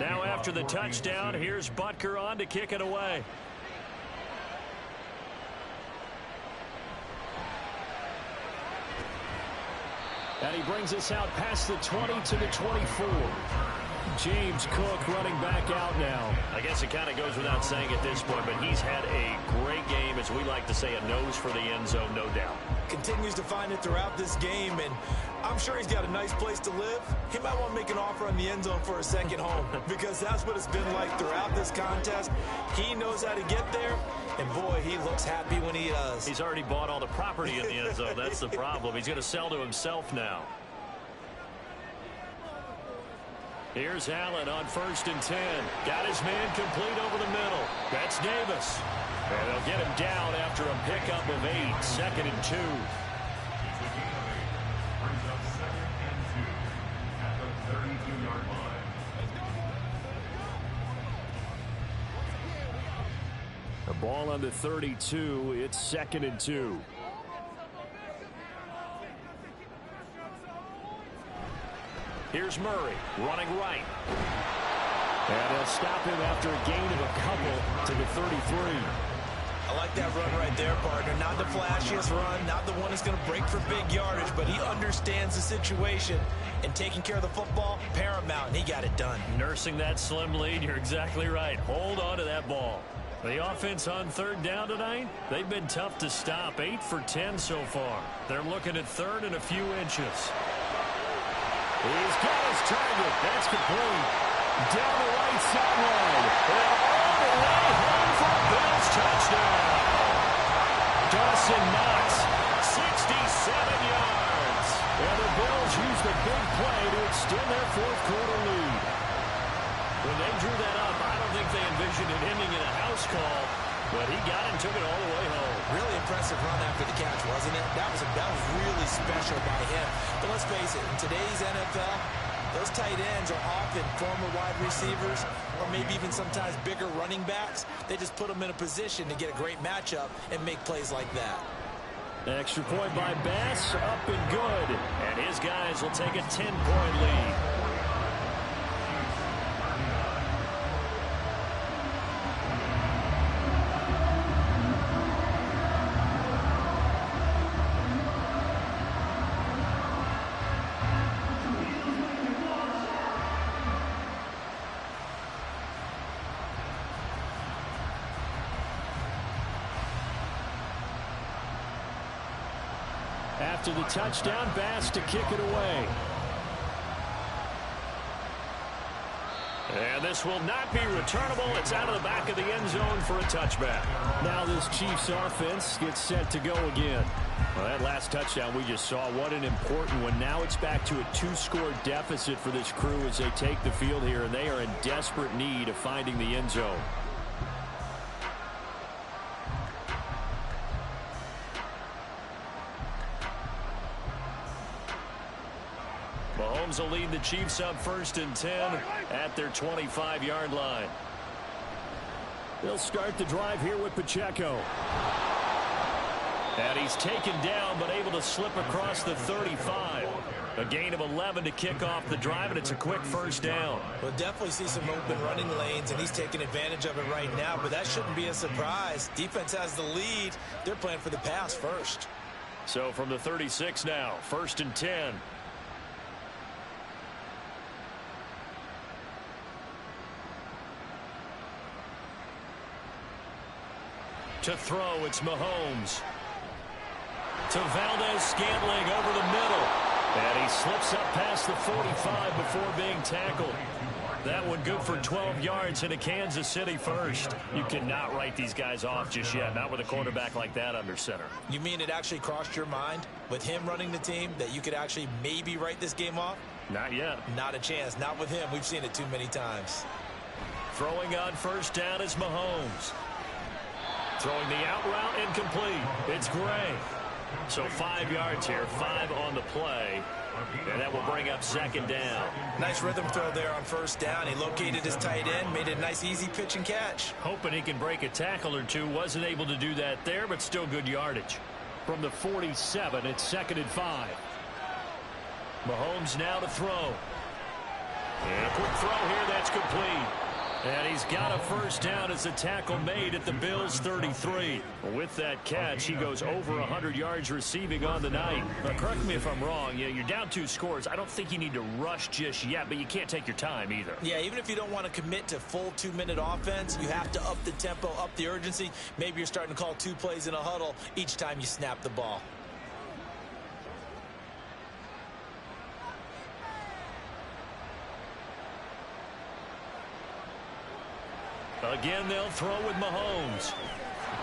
Now after the touchdown, here's Butker on to kick it away. And he brings us out past the 20 to the 24. James Cook running back out now. I guess it kind of goes without saying at this point, but he's had a great game, as we like to say, a nose for the end zone, no doubt. Continues to find it throughout this game, and I'm sure he's got a nice place to live. He might want to make an offer on the end zone for a second home, because that's what it's been like throughout this contest. He knows how to get there, and boy, he looks happy when he does. He's already bought all the property in the end zone. That's the problem. He's going to sell to himself now. Here's Allen on 1st and 10. Got his man complete over the middle. That's Davis. And they'll get him down after a pickup of 8. 2nd and 2. Brings up 2nd and 2 at the 32-yard line. The ball on the 32. It's 2nd and 2. Here's Murray running right. And they'll stop him after a gain of a couple to the 33. I like that run right there, partner. Not the flashiest run, not the one that's going to break for big yardage, but he understands the situation, and taking care of the football, paramount, and he got it done. Nursing that slim lead, you're exactly right. Hold on to that ball. The offense on 3rd down tonight, they've been tough to stop. 8 for 10 so far. They're looking at 3rd and a few inches. He's got his target. That's complete. Down the right sideline. And all the way home for a Bills touchdown. Dawson Knox, 67 yards. And the Bills use the big play to extend their 4th quarter lead. When they drew that up, I don't think they envisioned it ending in a house call, but he got it and took it all the way home. Really impressive run after the catch, wasn't it? That was really special by him. But let's face it, in today's NFL, those tight ends are often former wide receivers or maybe even sometimes bigger running backs. They just put them in a position to get a great matchup and make plays like that. Extra point by Bass, up and good. And his guys will take a 10-point lead. After the touchdown, Bass to kick it away. And this will not be returnable. It's out of the back of the end zone for a touchback. Now this Chiefs offense gets set to go again. Well, that last touchdown we just saw, what an important one. Now it's back to a 2-score deficit for this crew as they take the field here, and they are in desperate need of finding the end zone. Mahomes will lead the Chiefs up 1st and 10 at their 25-yard line. They'll start the drive here with Pacheco. And he's taken down but able to slip across the 35. A gain of 11 to kick off the drive, and it's a quick 1st down. We'll definitely see some open running lanes, and he's taking advantage of it right now, but that shouldn't be a surprise. Defense has the lead. They're playing for the pass first. So from the 36 now, 1st and 10. To throw, it's Mahomes. To Valdez-Scantling over the middle. And he slips up past the 45 before being tackled. That one good for 12 yards in a Kansas City first. You cannot write these guys off just yet, not with a quarterback like that under center. You mean it actually crossed your mind with him running the team that you could actually maybe write this game off? Not yet. Not a chance. Not with him. We've seen it too many times. Throwing on 1st down is Mahomes. Throwing the out route incomplete. It's Gray. So 5 yards here, 5 on the play. And that will bring up 2nd down. Nice rhythm throw there on 1st down. He located his tight end, made it a nice easy pitch and catch. Hoping he can break a tackle or two. Wasn't able to do that there, but still good yardage. From the 47, it's 2nd and 5. Mahomes now to throw. And a quick throw here, that's complete. And he's got a first down as a tackle made at the Bills' 33. With that catch, he goes over 100 yards receiving on the night. Correct me if I'm wrong. You're down 2 scores. I don't think you need to rush just yet, but you can't take your time either. Yeah, even if you don't want to commit to full 2-minute offense, you have to up the tempo, up the urgency. Maybe you're starting to call 2 plays in a huddle each time you snap the ball. Again, they'll throw with Mahomes.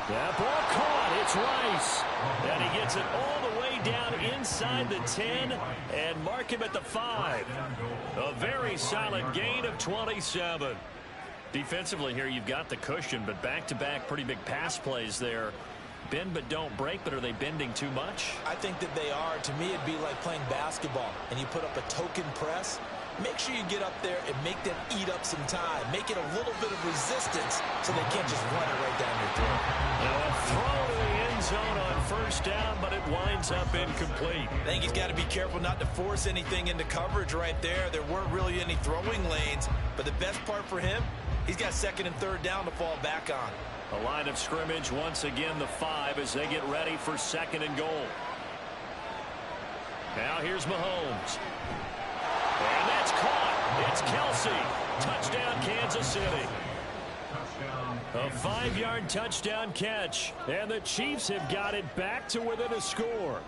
That ball caught. It's Rice. And he gets it all the way down inside the 10 and mark him at the 5. A very solid gain of 27. Defensively here, you've got the cushion, but back-to-back pretty big pass plays there. Bend but don't break, but are they bending too much? I think that they are. To me, it'd be like playing basketball, and you put up a token press. Make sure you get up there and make them eat up some time. Make it a little bit of resistance so they can't just run it right down your throat. Now a throw to the end zone on first down, but it winds up incomplete. I think he's got to be careful not to force anything into coverage right there. There weren't really any throwing lanes, but the best part for him, he's got 2nd and 3rd down to fall back on. A line of scrimmage, once again the 5 as they get ready for 2nd and goal. Now here's Mahomes. And that's caught. It's Kelsey. Touchdown, Kansas City. A 5-yard touchdown catch. And the Chiefs have got it back to within a score.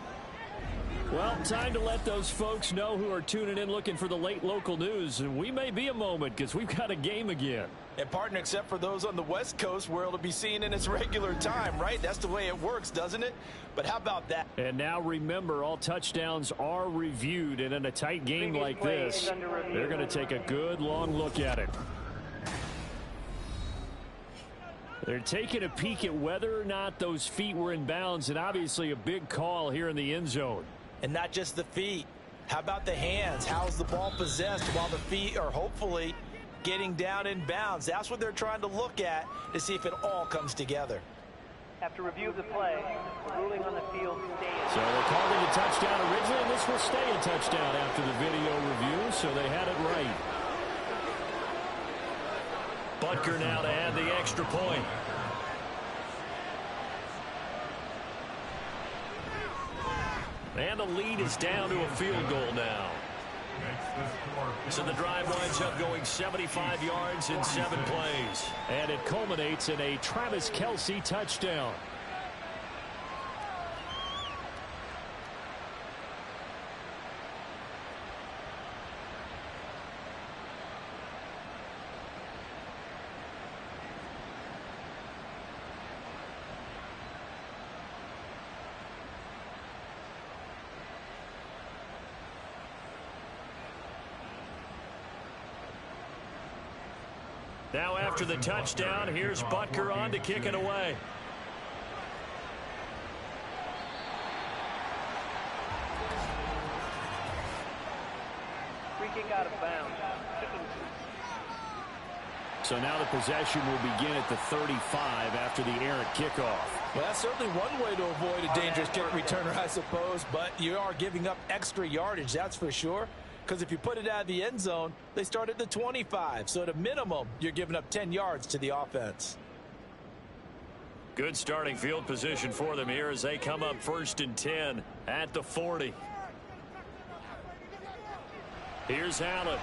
Well, time to let those folks know who are tuning in looking for the late local news. And we may be a moment because we've got a game again. And partner, except for those on the West Coast where it'll be seen in its regular time, right? That's the way it works, doesn't it? But how about that? And now remember, all touchdowns are reviewed. And in a tight game like this, they're going to take a good long look at it. They're taking a peek at whether or not those feet were in bounds, and obviously a big call here in the end zone. And not just the feet. How about the hands? How's the ball possessed while the feet are hopefully getting down in bounds? That's what they're trying to look at to see if it all comes together. After review of the play, the ruling on the field stands. So they called it a touchdown originally, and this will stay a touchdown after the video review, so they had it right. Butker now to add the extra point. And the lead is down to a field goal now. So the drive winds up going 75 yards in 7 plays. And it culminates in a Travis Kelce touchdown. Now after the touchdown, here's Butker on to kick it away. Free kick out of bounds. So now the possession will begin at the 35 after the errant kickoff. Well, that's certainly one way to avoid a dangerous kick returner, I suppose, but you are giving up extra yardage, that's for sure. Because if you put it out of the end zone, they start at the 25. So at a minimum, you're giving up 10 yards to the offense. Good starting field position for them here as they come up 1st and 10 at the 40. Here's Allen.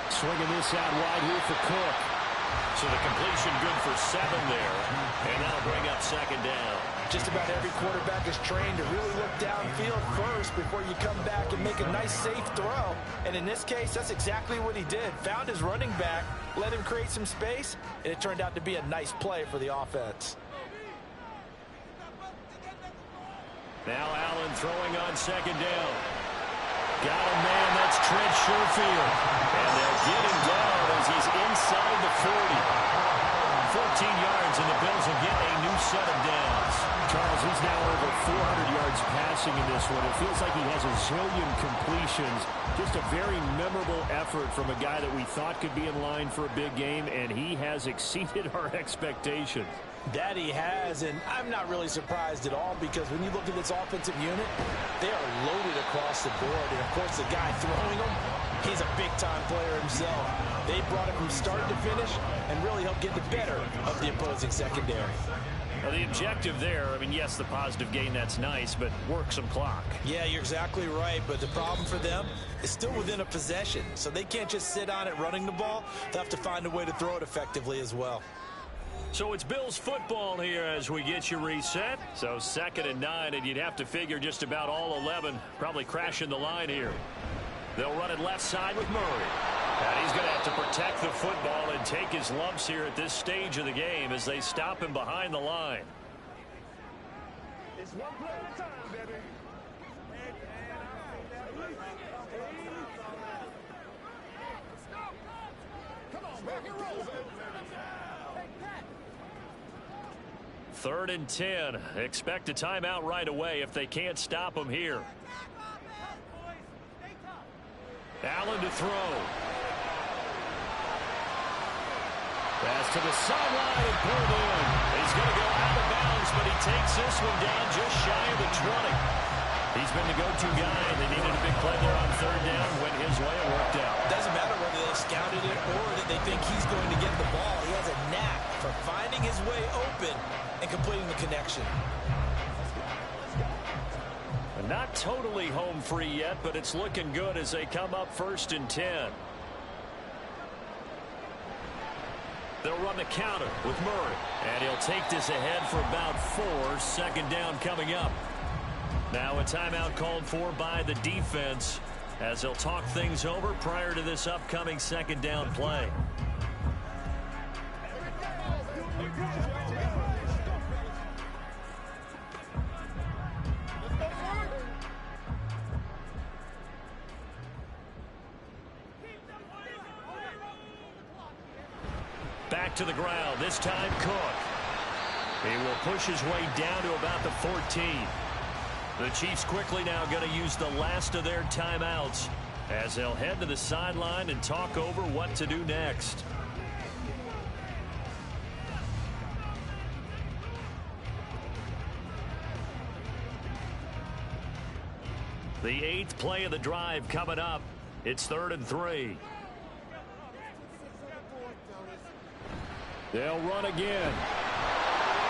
Swinging this out wide here for Cook. So the completion good for 7 there. And that'll bring up 2nd down. Just about every quarterback is trained to really look downfield first before you come back and make a nice, safe throw. And in this case, that's exactly what he did. Found his running back, let him create some space, and it turned out to be a nice play for the offense. Now Allen throwing on 2nd down. Got a man, that's Trent Sherfield. And they'll get him down as he's inside the 40. 14 yards, and the Bills will get a new set of downs. Charles, he's now over 400 yards passing in this one. It feels like he has a zillion completions. Just a very memorable effort from a guy that we thought could be in line for a big game, and he has exceeded our expectations. That he has, and I'm not really surprised at all, because when you look at this offensive unit, they are loaded across the board. And, of course, the guy throwing them, he's a big-time player himself. They brought it from start to finish and really helped get the better of the opposing secondary. Well, the objective there, I mean, yes, the positive gain, that's nice, but work some clock. Yeah, you're exactly right, but the problem for them is still within a possession, so they can't just sit on it running the ball. They'll have to find a way to throw it effectively as well. So it's Bills football here as we get you reset. So 2nd and 9, and you'd have to figure just about all 11 probably crashing the line here. They'll run it left side with Murray. And he's going to have to protect the football and take his lumps here at this stage of the game as they stop him behind the line. It's one play at a time, baby. Come on, rock and roll, baby. 3rd and 10. Expect a timeout right away if they can't stop him here. Allen to throw. Pass to the sideline and pulled in. He's going to go out of bounds, but he takes this one down just shy of the 20. He's been the go-to guy. They needed a big play there on 3rd down. Went his way and worked out. Doesn't matter whether they scouted it or that they think he's going to get the ball. He has a knack for finding his way open and completing the connection. Not totally home free yet, but it's looking good as they come up 1st and 10. They'll run the counter with Murray, and he'll take this ahead for about 4. 2nd down coming up. Now a timeout called for by the defense as they'll talk things over prior to this upcoming 2nd down play. Back to the ground, this time Cook. He will push his way down to about the 14. The Chiefs quickly now going to use the last of their timeouts as they'll head to the sideline and talk over what to do next. The 8th play of the drive coming up. It's 3rd and 3. They'll run again.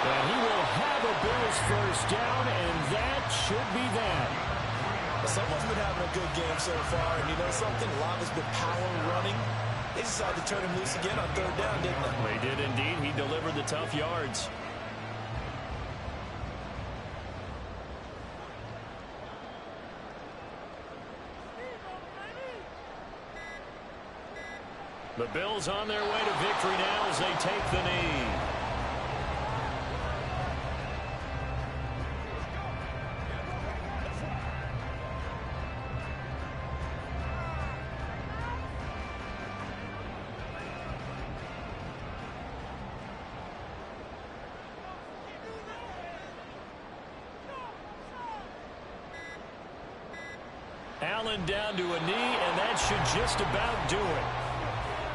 And he will have a Bills 1st down, and that should be that. Someone's been having a good game so far, and you know something? A lot has been power running. They decided to turn him loose again on 3rd down, didn't they? They did indeed. He delivered the tough yards. The Bills on their way to victory now as they take the knee. Allen down to a knee, and that should just about do it.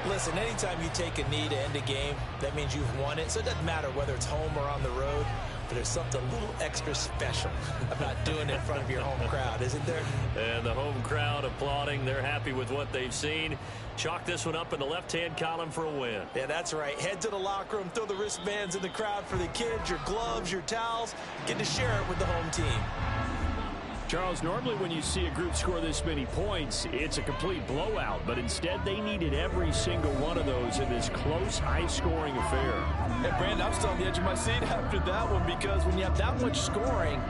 Listen, anytime you take a knee to end a game, that means you've won it. So it doesn't matter whether it's home or on the road, but there's something a little extra special about doing it in front of your home crowd, isn't there? And the home crowd applauding. They're happy with what they've seen. Chalk this one up in the left-hand column for a win. Yeah, that's right. Head to the locker room, throw the wristbands in the crowd for the kids, your gloves, your towels. Get to share it with the home team. Charles, normally when you see a group score this many points, it's a complete blowout. But instead, they needed every single one of those in this close, high-scoring affair. And, Brandon, I'm still on the edge of my seat after that one, because when you have that much scoring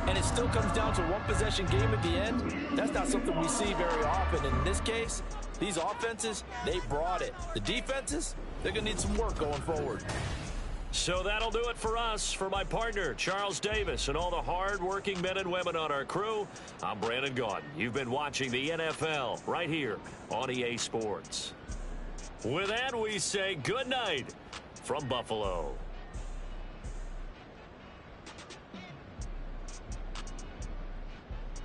and it still comes down to one-possession game at the end, that's not something we see very often. In this case, these offenses, they brought it. The defenses, they're going to need some work going forward. So that'll do it for us. For my partner, Charles Davis, and all the hard-working men and women on our crew, I'm Brandon Gaudin. You've been watching the NFL right here on EA Sports. With that, we say good night from Buffalo.